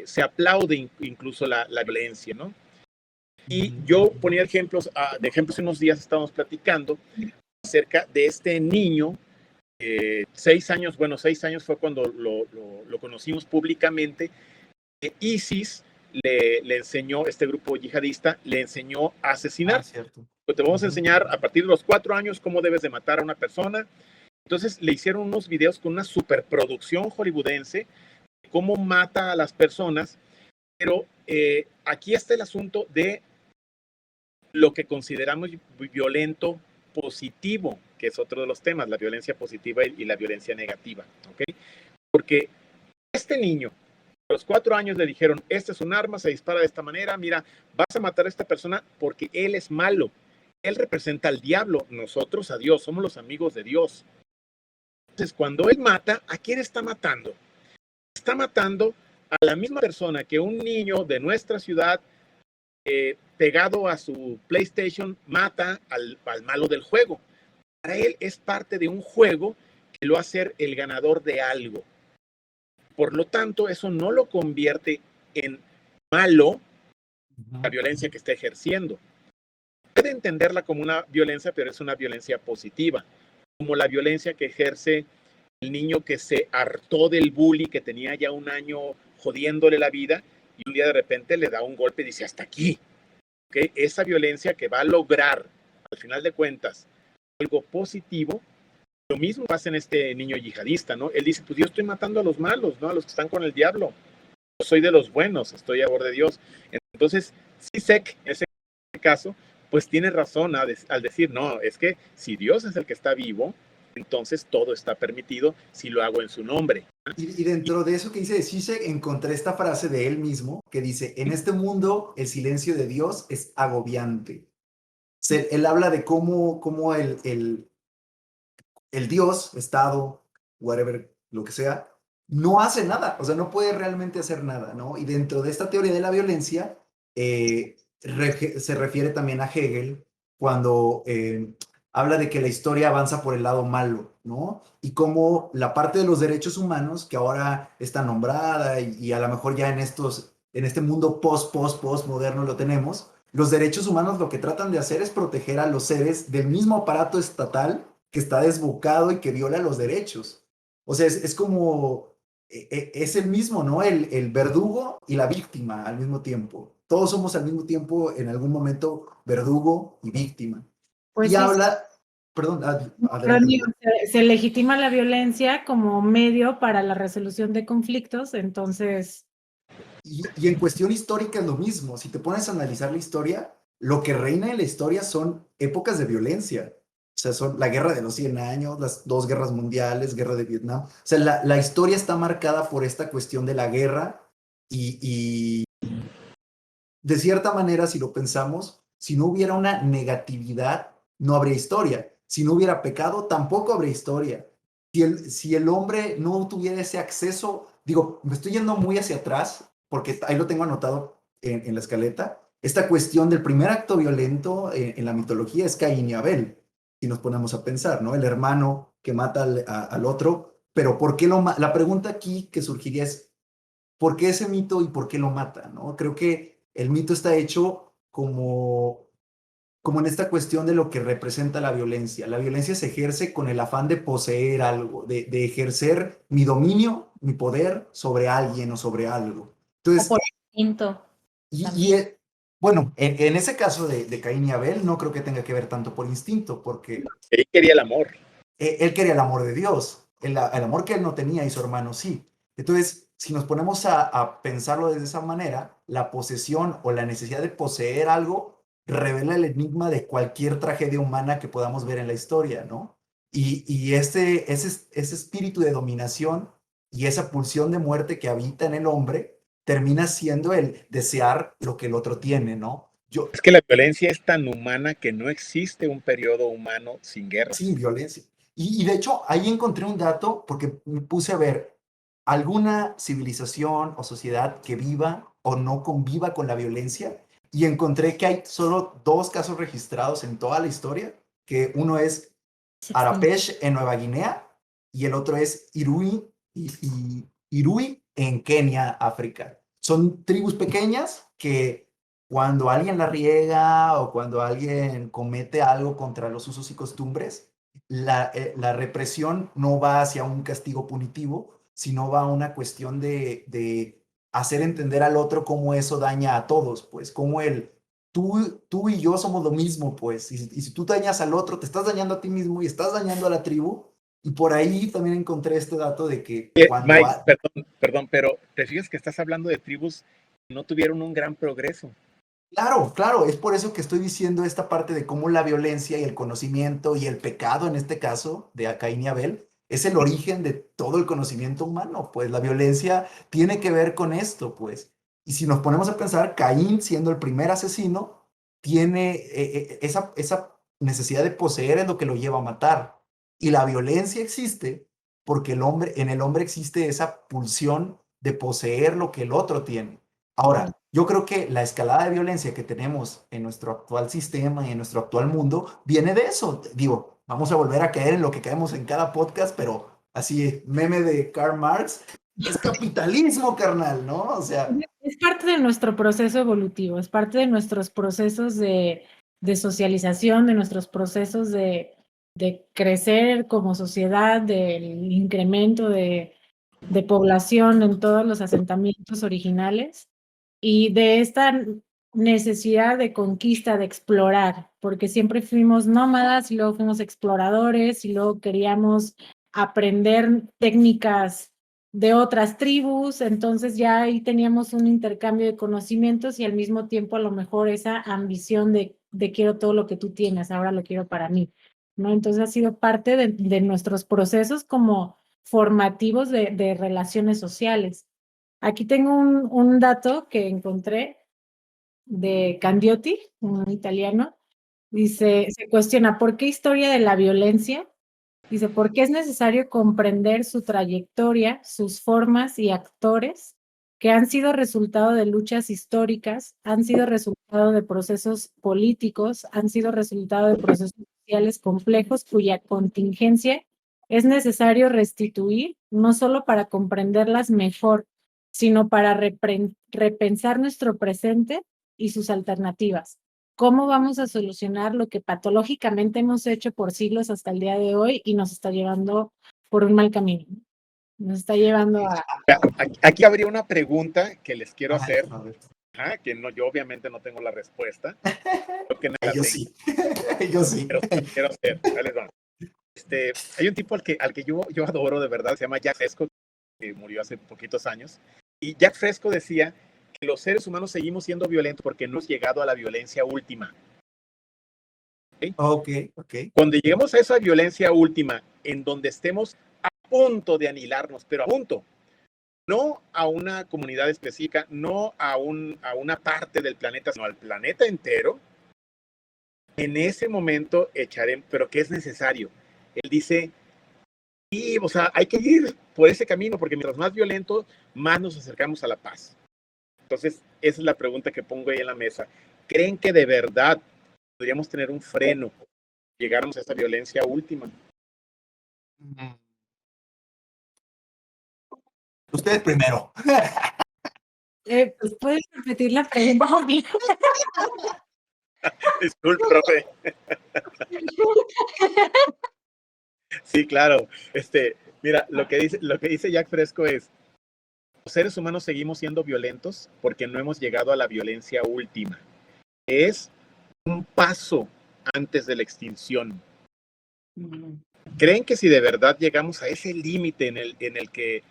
[SPEAKER 2] Se aplaude incluso la violencia, ¿no? Y yo ponía ejemplos unos días estábamos platicando acerca de este niño, 6 años fue cuando lo conocimos públicamente. ISIS le enseñó, este grupo yihadista, le enseñó a asesinar.
[SPEAKER 1] Cierto.
[SPEAKER 2] Te vamos a enseñar a partir de los 4 años cómo debes de matar a una persona. Entonces le hicieron unos videos con una superproducción hollywoodense de cómo mata a las personas. Pero aquí está el asunto de lo que consideramos violento positivo, que es otro de los temas, la violencia positiva y la violencia negativa, ¿ok? Porque este niño, a los 4 años le dijeron, este es un arma, se dispara de esta manera, mira, vas a matar a esta persona porque él es malo, él representa al diablo, nosotros a Dios, somos los amigos de Dios. Entonces, cuando él mata, ¿a quién está matando? Está matando a la misma persona que un niño de nuestra ciudad pegado a su PlayStation mata al malo del juego. Para él es parte de un juego que lo hace ser el ganador de algo. Por lo tanto, eso no lo convierte en malo la violencia que está ejerciendo. Puede entenderla como una violencia, pero es una violencia positiva, como la violencia que ejerce el niño que se hartó del bully, que tenía ya un año jodiéndole la vida, y un día de repente le da un golpe y dice, hasta aquí. ¿Okay? Esa violencia que va a lograr, al final de cuentas, algo positivo. Lo mismo pasa en este niño yihadista, ¿no? Él dice, pues yo estoy matando a los malos, ¿no? A los que están con el diablo. Yo soy de los buenos, estoy a favor de Dios. Entonces, Zizek, en ese caso, pues tiene razón al decir, no, es que si Dios es el que está vivo, entonces todo está permitido si lo hago en su nombre.
[SPEAKER 1] Y dentro de eso que dice de Zizek, encontré esta frase de él mismo que dice, en este mundo el silencio de Dios es agobiante. Él habla de cómo el Dios, Estado, whatever, lo que sea, no hace nada, o sea, no puede realmente hacer nada, ¿no? Y dentro de esta teoría de la violencia, se refiere también a Hegel cuando habla de que la historia avanza por el lado malo, ¿no? Y cómo la parte de los derechos humanos, que ahora está nombrada y a lo mejor ya en este mundo post moderno lo tenemos, los derechos humanos lo que tratan de hacer es proteger a los seres del mismo aparato estatal que está desbocado y que viola los derechos. O sea, es como, es el mismo, ¿no? El verdugo y la víctima al mismo tiempo. Todos somos al mismo tiempo, en algún momento, verdugo y víctima.
[SPEAKER 3] Pues
[SPEAKER 1] y
[SPEAKER 3] sí,
[SPEAKER 1] habla, perdón,
[SPEAKER 3] adelante. Se legitima la violencia como medio para la resolución de conflictos, entonces...
[SPEAKER 1] Y en cuestión histórica es lo mismo. Si te pones a analizar la historia, lo que reina en la historia son épocas de violencia. O sea, son la guerra de los 100 años, las 2 guerras mundiales, guerra de Vietnam. O sea, la historia está marcada por esta cuestión de la guerra y de cierta manera, si lo pensamos, si no hubiera una negatividad, no habría historia. Si no hubiera pecado, tampoco habría historia. Si el hombre no tuviera ese acceso, digo, me estoy yendo muy hacia atrás, porque ahí lo tengo anotado en la escaleta, esta cuestión del primer acto violento en la mitología es Caín y Abel, si nos ponemos a pensar, ¿no? El hermano que mata al otro, pero ¿por qué la pregunta aquí que surgiría es, ¿por qué ese mito y por qué lo mata, ¿no? Creo que el mito está hecho como en esta cuestión de lo que representa la violencia. La violencia se ejerce con el afán de poseer algo, de ejercer mi dominio, mi poder sobre alguien o sobre algo. Entonces,
[SPEAKER 4] o por instinto.
[SPEAKER 1] Bueno, en ese caso de Caín y Abel, no creo que tenga que ver tanto por instinto, porque...
[SPEAKER 2] Él quería el amor.
[SPEAKER 1] Él quería el amor de Dios, el amor que él no tenía y su hermano sí. Entonces, si nos ponemos a pensarlo de esa manera, la posesión o la necesidad de poseer algo revela el enigma de cualquier tragedia humana que podamos ver en la historia, ¿no? Y ese espíritu de dominación y esa pulsión de muerte que habita en el hombre termina siendo el desear lo que el otro tiene, ¿no?
[SPEAKER 2] Es que la violencia es tan humana que no existe un periodo humano sin guerra.
[SPEAKER 1] Sin violencia. Y de hecho, ahí encontré un dato porque me puse a ver alguna civilización o sociedad que viva o no conviva con la violencia y encontré que hay solo 2 casos registrados en toda la historia, que uno es Arapesh en Nueva Guinea y el otro es Irui en Kenia, África. Son tribus pequeñas que cuando alguien la riega o cuando alguien comete algo contra los usos y costumbres, la represión no va hacia un castigo punitivo, sino va a una cuestión de hacer entender al otro cómo eso daña a todos, pues, cómo tú y yo somos lo mismo, pues, y si tú dañas al otro, te estás dañando a ti mismo y estás dañando a la tribu, y por ahí también encontré este dato de que cuando...
[SPEAKER 2] Mike, perdón, pero te fijas que estás hablando de tribus que no tuvieron un gran progreso.
[SPEAKER 1] Claro, es por eso que estoy diciendo esta parte de cómo la violencia y el conocimiento y el pecado, en este caso, de Caín y Abel, es el origen de todo el conocimiento humano, pues la violencia tiene que ver con esto, pues. Y si nos ponemos a pensar, Caín, siendo el primer asesino, tiene esa necesidad de poseer es lo que lo lleva a matar. Y la violencia existe porque en el hombre existe esa pulsión de poseer lo que el otro tiene. Ahora, yo creo que la escalada de violencia que tenemos en nuestro actual sistema y en nuestro actual mundo viene de eso. Digo, vamos a volver a caer en lo que caemos en cada podcast, pero así, meme de Karl Marx, es capitalismo, carnal, ¿no? O sea,
[SPEAKER 3] Es parte de nuestro proceso evolutivo, es parte de nuestros procesos de socialización, de nuestros procesos de crecer como sociedad, del incremento de población en todos los asentamientos originales y de esta necesidad de conquista, de explorar, porque siempre fuimos nómadas y luego fuimos exploradores y luego queríamos aprender técnicas de otras tribus, entonces ya ahí teníamos un intercambio de conocimientos y al mismo tiempo a lo mejor esa ambición de quiero todo lo que tú tienes, ahora lo quiero para mí, ¿no? Entonces ha sido parte de nuestros procesos como formativos de relaciones sociales. Aquí tengo un dato que encontré de Candioti, un italiano. Dice, se cuestiona, ¿por qué historia de la violencia? Dice, porque es necesario comprender su trayectoria, sus formas y actores que han sido resultado de luchas históricas, han sido resultado de procesos políticos, han sido resultado de procesos sociales complejos cuya contingencia es necesario restituir, no solo para comprenderlas mejor, sino para repensar nuestro presente y sus alternativas. ¿Cómo vamos a solucionar lo que patológicamente hemos hecho por siglos hasta el día de hoy y nos está llevando por un mal camino? Nos está llevando a...
[SPEAKER 2] Aquí habría una pregunta que les quiero hacer,
[SPEAKER 1] a ver.
[SPEAKER 2] que no, yo obviamente no tengo la respuesta. Creo que no la
[SPEAKER 1] Yo
[SPEAKER 2] tengo,
[SPEAKER 1] sí, yo sí.
[SPEAKER 2] pero quiero hacer. Ahí les va. Hay un tipo al que yo adoro de verdad, se llama Jack Fresco, que murió hace poquitos años. Y Jack Fresco decía que los seres humanos seguimos siendo violentos porque no hemos llegado a la violencia última.
[SPEAKER 1] Ok, ok.
[SPEAKER 2] Cuando lleguemos a esa violencia última, en donde estemos a punto de anihilarnos, pero a punto, no a una comunidad específica, no a una parte del planeta, sino al planeta entero, en ese momento echaremos, pero ¿qué es necesario? Él dice, sí, o sea, hay que ir por ese camino, porque mientras más violento, más nos acercamos a la paz. Entonces, esa es la pregunta que pongo ahí en la mesa. ¿Creen que de verdad podríamos tener un freno, llegáramos a esa violencia última?
[SPEAKER 1] Ustedes primero.
[SPEAKER 3] Pues puedes repetir la pregunta.
[SPEAKER 2] Disculpe, profe. Sí, claro. Mira, lo que dice Jack Fresco es, los seres humanos seguimos siendo violentos porque no hemos llegado a la violencia última. Es un paso antes de la extinción. ¿Creen que si de verdad llegamos a ese límite en el que,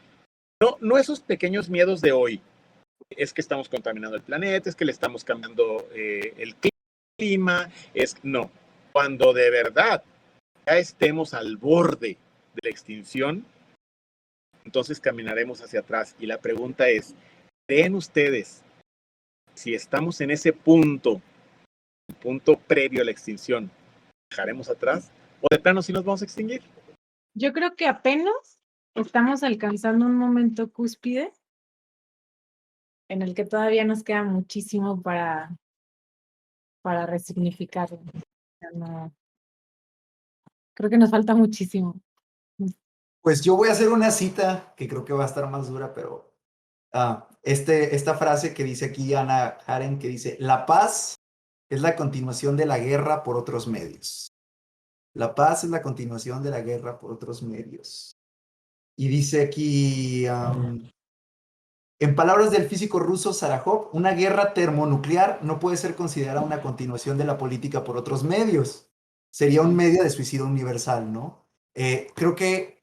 [SPEAKER 2] no esos pequeños miedos de hoy, es que estamos contaminando el planeta, es que le estamos cambiando el clima, no, cuando de verdad ya estemos al borde de la extinción, entonces caminaremos hacia atrás. Y la pregunta es, ¿creen ustedes si estamos en ese punto, el punto previo a la extinción, dejaremos atrás o de plano sí nos vamos a extinguir?
[SPEAKER 3] Yo creo que apenas estamos alcanzando un momento cúspide en el que todavía nos queda muchísimo para resignificarlo. No, creo que nos falta muchísimo.
[SPEAKER 1] Pues yo voy a hacer una cita que creo que va a estar más dura, pero esta frase que dice aquí Hannah Arendt, que dice, la paz es la continuación de la guerra por otros medios. La paz es la continuación de la guerra por otros medios. Y dice aquí, en palabras del físico ruso Sarajov, una guerra termonuclear no puede ser considerada una continuación de la política por otros medios. Sería un medio de suicidio universal, ¿no? Creo que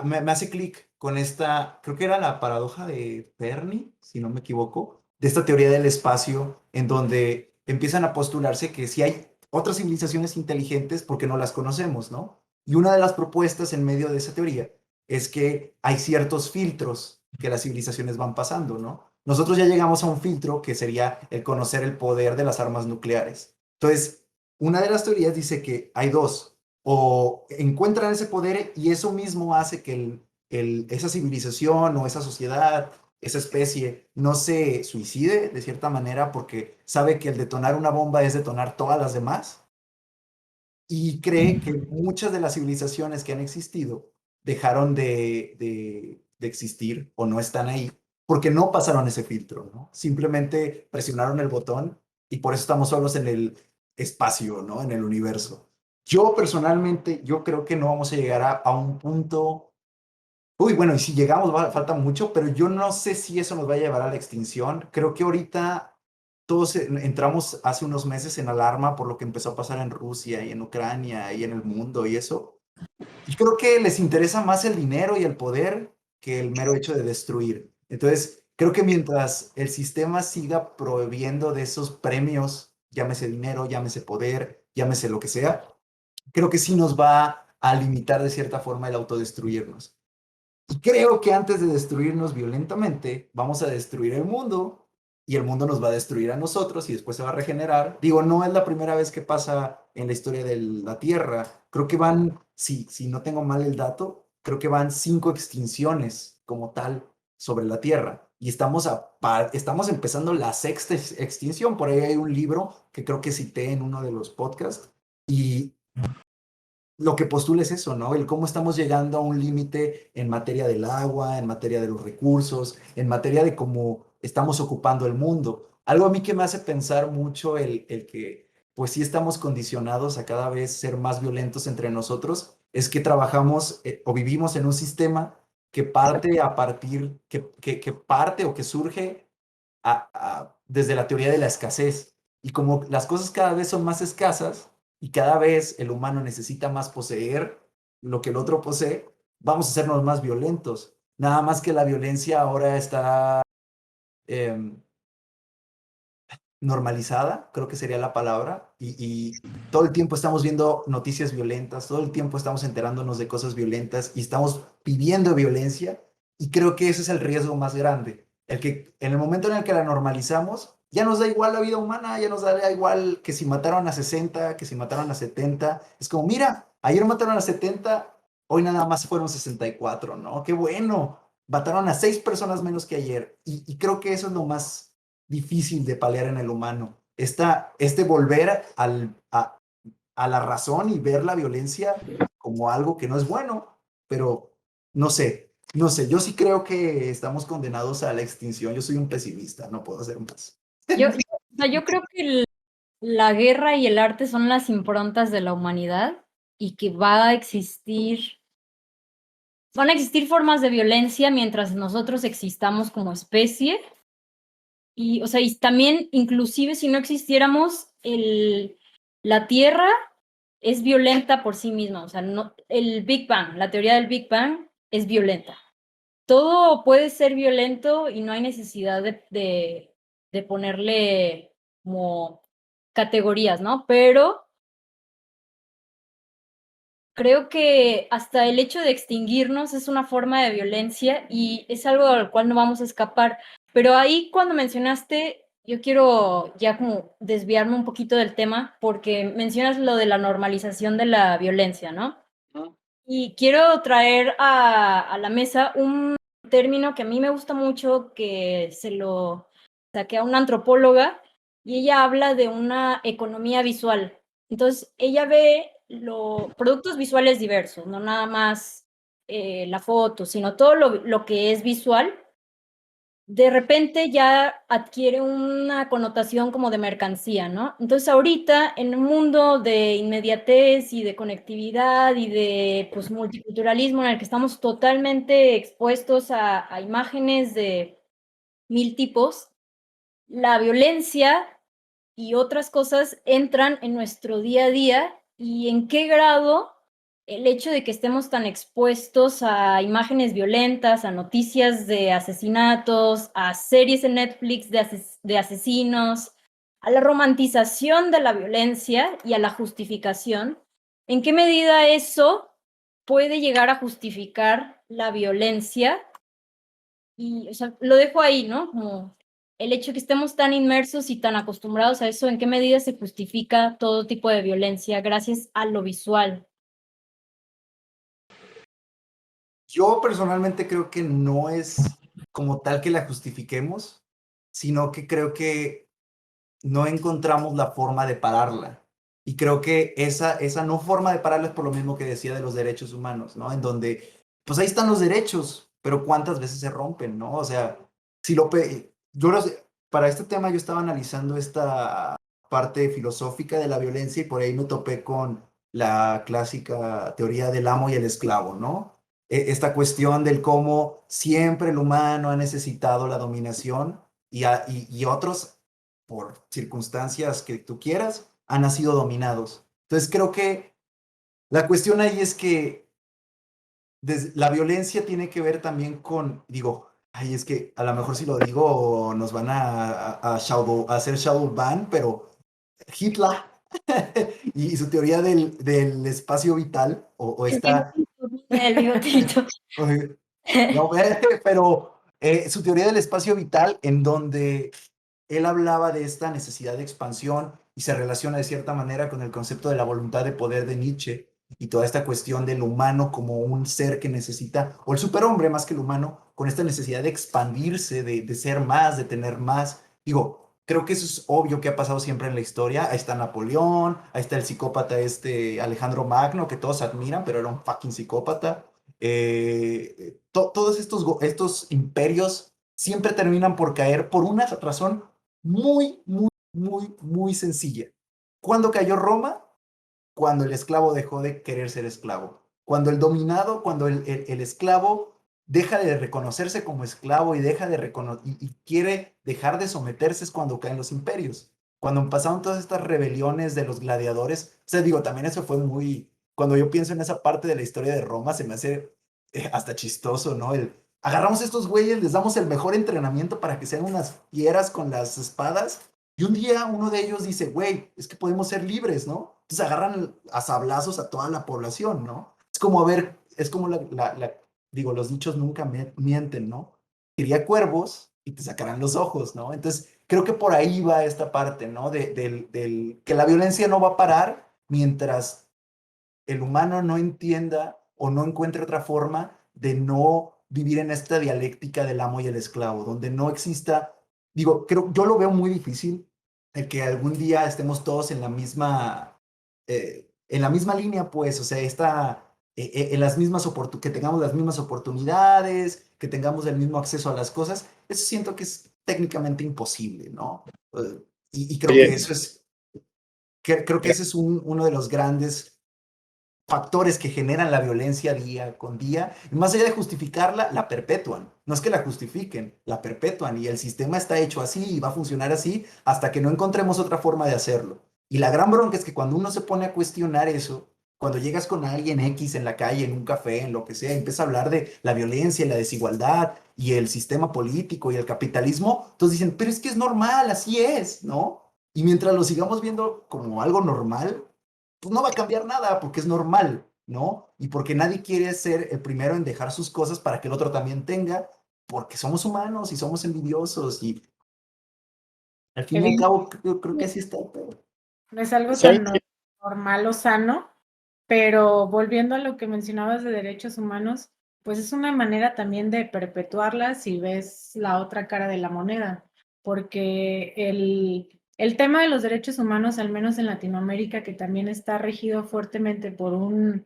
[SPEAKER 1] me hace clic con esta, creo que era la paradoja de Fermi, si no me equivoco, de esta teoría del espacio, en donde empiezan a postularse que si hay otras civilizaciones inteligentes, porque no las conocemos, ¿no? Y una de las propuestas en medio de esa teoría es que hay ciertos filtros que las civilizaciones van pasando, ¿no? Nosotros ya llegamos a un filtro que sería el conocer el poder de las armas nucleares. Entonces, una de las teorías dice que hay dos, o encuentran ese poder y eso mismo hace que esa civilización o esa sociedad, esa especie, no se suicide de cierta manera porque sabe que el detonar una bomba es detonar todas las demás y cree que muchas de las civilizaciones que han existido dejaron de de existir o no están ahí porque no pasaron ese filtro, ¿no? Simplemente presionaron el botón y por eso estamos solos en el espacio, ¿no? En el universo. Yo personalmente, yo creo que no vamos a llegar a un punto. Uy, bueno, y si llegamos, falta mucho, pero yo no sé si eso nos va a llevar a la extinción. Creo que ahorita todos entramos hace unos meses en alarma por lo que empezó a pasar en Rusia y en Ucrania y en el mundo y eso. Y creo que les interesa más el dinero y el poder que el mero hecho de destruir. Entonces, creo que mientras el sistema siga prohibiendo de esos premios, llámese dinero, llámese poder, llámese lo que sea, creo que sí nos va a limitar de cierta forma el autodestruirnos. Y creo que antes de destruirnos violentamente, vamos a destruir el mundo y el mundo nos va a destruir a nosotros y después se va a regenerar. Digo, no es la primera vez que pasa en la historia de la Tierra. Creo que van, si no tengo mal el dato, creo que van 5 extinciones como tal sobre la Tierra. Y estamos empezando la 6ª extinción. Por ahí hay un libro que creo que cité en uno de los podcasts. Y lo que postula es eso, ¿no? El cómo estamos llegando a un límite en materia del agua, en materia de los recursos, en materia de cómo estamos ocupando el mundo. Algo a mí que me hace pensar mucho el que, pues sí estamos condicionados a cada vez ser más violentos entre nosotros, es que trabajamos o vivimos en un sistema que parte a partir, que parte o que surge desde la teoría de la escasez. Y como las cosas cada vez son más escasas, y cada vez el humano necesita más poseer lo que el otro posee, vamos a hacernos más violentos. Nada más que la violencia ahora está eh, normalizada, creo que sería la palabra, y todo el tiempo estamos viendo noticias violentas, todo el tiempo estamos enterándonos de cosas violentas y estamos pidiendo violencia, y creo que ese es el riesgo más grande, el que en el momento en el que la normalizamos, ya nos da igual la vida humana, ya nos da igual que si mataron a 60, que si mataron a 70, es como, mira, ayer mataron a 70, hoy nada más fueron 64, ¿no? Qué bueno, mataron a 6 personas menos que ayer, y creo que eso es lo más difícil de paliar en el humano. Este volver a la razón y ver la violencia como algo que no es bueno, pero no sé, yo sí creo que estamos condenados a la extinción. Yo soy un pesimista, no puedo hacer más.
[SPEAKER 4] Yo creo que la guerra y el arte son las improntas de la humanidad y que van a existir formas de violencia mientras nosotros existamos como especie. Y, o sea, y también, inclusive si no existiéramos, la Tierra es violenta por sí misma. O sea, el Big Bang, la teoría del Big Bang es violenta. Todo puede ser violento y no hay necesidad de ponerle como categorías, ¿no? Pero creo que hasta el hecho de extinguirnos es una forma de violencia y es algo al cual no vamos a escapar. Pero ahí cuando mencionaste, yo quiero ya como desviarme un poquito del tema porque mencionas lo de la normalización de la violencia, ¿no? Y quiero traer a la mesa un término que a mí me gusta mucho, que se lo saqué a una antropóloga y ella habla de una economía visual. Entonces, ella ve productos visuales diversos, no nada más la foto, sino todo lo que es visual, de repente ya adquiere una connotación como de mercancía, ¿no? Entonces ahorita en un mundo de inmediatez y de conectividad y de pues, multiculturalismo en el que estamos totalmente expuestos a imágenes de 1000 tipos, la violencia y otras cosas entran en nuestro día a día y en qué grado el hecho de que estemos tan expuestos a imágenes violentas, a noticias de asesinatos, a series en Netflix de asesinos, a la romantización de la violencia y a la justificación, ¿en qué medida eso puede llegar a justificar la violencia? Y, o sea, lo dejo ahí, ¿no? Como el hecho de que estemos tan inmersos y tan acostumbrados a eso, ¿en qué medida se justifica todo tipo de violencia gracias a lo visual?
[SPEAKER 1] Yo personalmente creo que no es como tal que la justifiquemos, sino que creo que no encontramos la forma de pararla. Y creo que esa no forma de pararla es por lo mismo que decía de los derechos humanos, ¿no? En donde, pues ahí están los derechos, pero cuántas veces se rompen, ¿no? O sea, si para este tema yo estaba analizando esta parte filosófica de la violencia y por ahí me topé con la clásica teoría del amo y el esclavo, ¿no? Esta cuestión del cómo siempre el humano ha necesitado la dominación y otros, por circunstancias que tú quieras, han sido dominados. Entonces creo que la cuestión ahí es que la violencia tiene que ver también con, digo, ay, es que a lo mejor si lo digo nos van a hacer shadow ban, pero Hitler y su teoría del espacio vital, o esta...
[SPEAKER 4] El bigotito.
[SPEAKER 1] No, pero su teoría del espacio vital, en donde él hablaba de esta necesidad de expansión y se relaciona de cierta manera con el concepto de la voluntad de poder de Nietzsche y toda esta cuestión del humano como un ser que necesita, o el superhombre más que el humano, con esta necesidad de expandirse, de ser más, de tener más. Digo, creo que eso es obvio que ha pasado siempre en la historia. Ahí está Napoleón, ahí está el psicópata este Alejandro Magno, que todos admiran, pero era un fucking psicópata. Todos estos imperios siempre terminan por caer por una razón muy sencilla. ¿Cuándo cayó Roma? Cuando el esclavo dejó de querer ser esclavo. Cuando el dominado, cuando el esclavo deja de reconocerse como esclavo y deja de y quiere dejar de someterse es cuando caen los imperios. Cuando pasaron todas estas rebeliones de los gladiadores, o sea, digo, también eso fue muy, cuando yo pienso en esa parte de la historia de Roma, se me hace hasta chistoso, ¿no? Agarramos a estos güeyes, les damos el mejor entrenamiento para que sean unas fieras con las espadas y un día uno de ellos dice, güey, es que podemos ser libres, ¿no? Entonces agarran a sablazos a toda la población, ¿no? Es como, a ver, es como digo, los dichos nunca mienten, ¿no? Cría cuervos y te sacarán los ojos, ¿no? Entonces, creo que por ahí va esta parte, ¿no? Que la violencia no va a parar mientras el humano no entienda o no encuentre otra forma de no vivir en esta dialéctica del amo y el esclavo, donde no exista, digo, yo lo veo muy difícil el que algún día estemos todos en la misma línea, pues, o sea, en las mismas que tengamos las mismas oportunidades, que tengamos el mismo acceso a las cosas, eso siento que es técnicamente imposible, ¿no? Y creo
[SPEAKER 2] Oye,
[SPEAKER 1] que creo que ese es uno de los grandes factores que generan la violencia día con día, y más allá de justificarla, la perpetúan. No es que la justifiquen, la perpetúan y el sistema está hecho así y va a funcionar así hasta que no encontremos otra forma de hacerlo. Y la gran bronca es que cuando uno se pone a cuestionar eso, cuando llegas con alguien X en la calle, en un café, en lo que sea, y empieza a hablar de la violencia y la desigualdad y el sistema político y el capitalismo, entonces dicen, pero es que es normal, así es, ¿no? Y mientras lo sigamos viendo como algo normal, pues no va a cambiar nada porque es normal, ¿no? Y porque nadie quiere ser el primero en dejar sus cosas para que el otro también tenga, porque somos humanos y somos envidiosos y al fin y al cabo yo creo que así está el pedo.
[SPEAKER 3] No es algo
[SPEAKER 2] ¿sabes
[SPEAKER 3] tan
[SPEAKER 2] qué?
[SPEAKER 3] normal o sano, pero volviendo a lo que mencionabas de derechos humanos, pues es una manera también de perpetuarlas si ves la otra cara de la moneda, porque el tema de los derechos humanos, al menos en Latinoamérica, que también está regido fuertemente por un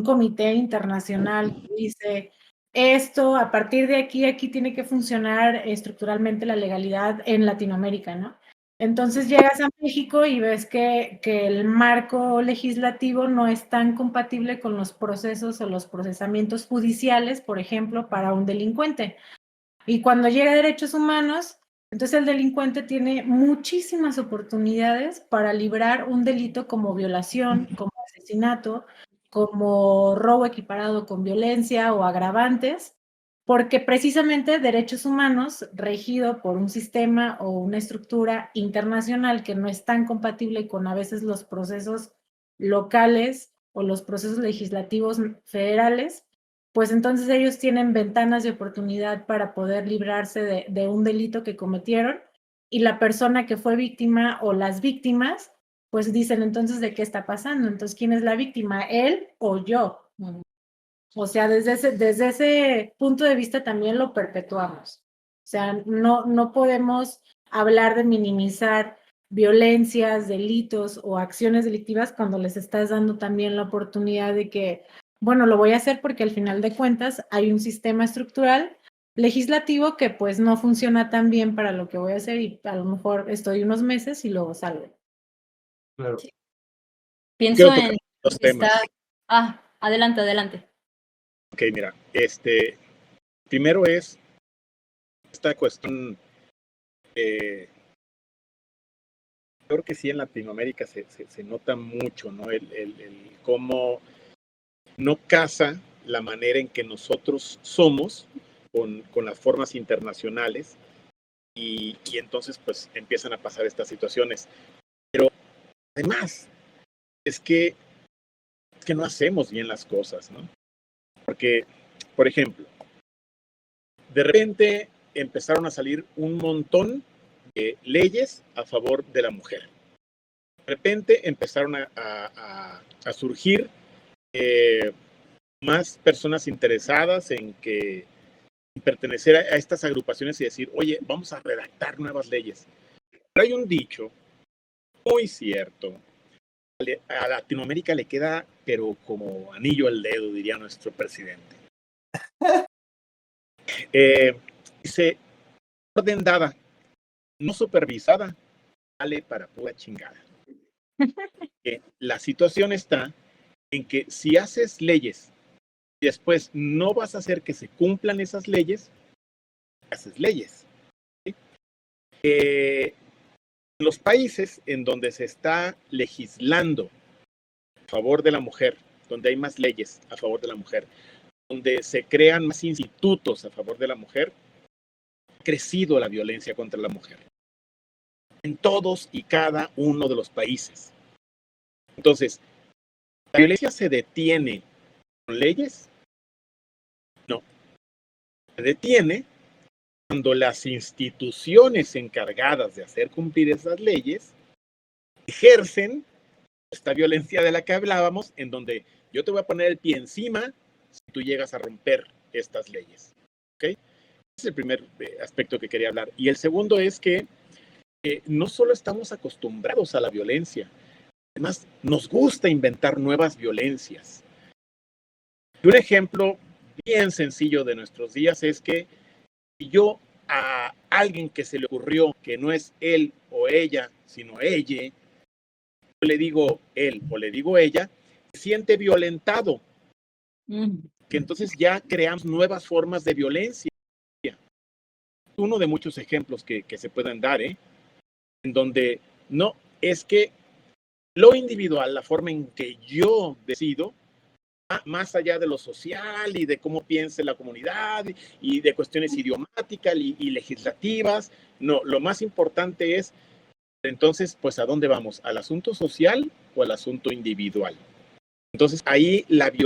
[SPEAKER 3] comité internacional que dice esto, a partir de aquí tiene que funcionar estructuralmente la legalidad en Latinoamérica, ¿no? Entonces llegas a México y ves que el marco legislativo no es tan compatible con los procesos o los procesamientos judiciales, por ejemplo, para un delincuente. Y cuando llega a derechos humanos, entonces el delincuente tiene muchísimas oportunidades para librar un delito como violación, como asesinato, como robo equiparado con violencia o agravantes, porque precisamente derechos humanos, regido por un sistema o una estructura internacional que no es tan compatible con a veces los procesos locales o los procesos legislativos federales, pues entonces ellos tienen ventanas de oportunidad para poder librarse de un delito que cometieron y la persona que fue víctima o las víctimas, pues dicen entonces de qué está pasando, entonces quién es la víctima, él o yo. O sea, desde ese punto de vista también lo perpetuamos. O sea, no podemos hablar de minimizar violencias, delitos o acciones delictivas cuando les estás dando también la oportunidad de que bueno, lo voy a hacer porque al final de cuentas hay un sistema estructural legislativo que pues no funciona tan bien para lo que voy a hacer y a lo mejor estoy unos meses y luego salgo.
[SPEAKER 1] Claro.
[SPEAKER 4] Pienso
[SPEAKER 2] Quiero tocar
[SPEAKER 4] en
[SPEAKER 2] dos
[SPEAKER 4] que está...
[SPEAKER 2] temas.
[SPEAKER 4] Adelante.
[SPEAKER 2] Ok, mira, primero es esta cuestión, creo que sí en Latinoamérica se nota mucho, ¿no? El cómo no casa la manera en que nosotros somos con las formas internacionales y entonces pues empiezan a pasar estas situaciones. Pero además es que no hacemos bien las cosas, ¿no? Porque, por ejemplo, de repente empezaron a salir un montón de leyes a favor de la mujer. De repente empezaron a surgir más personas interesadas en pertenecer a estas agrupaciones y decir, oye, vamos a redactar nuevas leyes. Pero hay un dicho muy cierto. A Latinoamérica le queda, pero como anillo al dedo, diría nuestro presidente. Dice, orden dada, no supervisada, vale para pura chingada. La situación está en que si haces leyes y después no vas a hacer que se cumplan esas leyes, haces leyes. ¿Sí? En los países en donde se está legislando a favor de la mujer, donde hay más leyes a favor de la mujer, donde se crean más institutos a favor de la mujer, ha crecido la violencia contra la mujer. En todos y cada uno de los países. Entonces, ¿la violencia se detiene con leyes? No. Se detiene cuando las instituciones encargadas de hacer cumplir esas leyes ejercen esta violencia de la que hablábamos, en donde yo te voy a poner el pie encima si tú llegas a romper estas leyes. ¿Ok? Ese es el primer aspecto que quería hablar. Y el segundo es que no solo estamos acostumbrados a la violencia, además nos gusta inventar nuevas violencias. Y un ejemplo bien sencillo de nuestros días es que si yo a alguien que se le ocurrió que no es él o ella, sino ella, yo le digo él o le digo ella, se siente violentado. Que entonces ya creamos nuevas formas de violencia. Uno de muchos ejemplos que se pueden dar, en donde no, es que lo individual, la forma en que yo decido, más allá de lo social y de cómo piense la comunidad y de cuestiones idiomáticas y legislativas. No, lo más importante es, entonces, pues, ¿a dónde vamos? ¿Al asunto social o al asunto individual? Entonces, ahí la violencia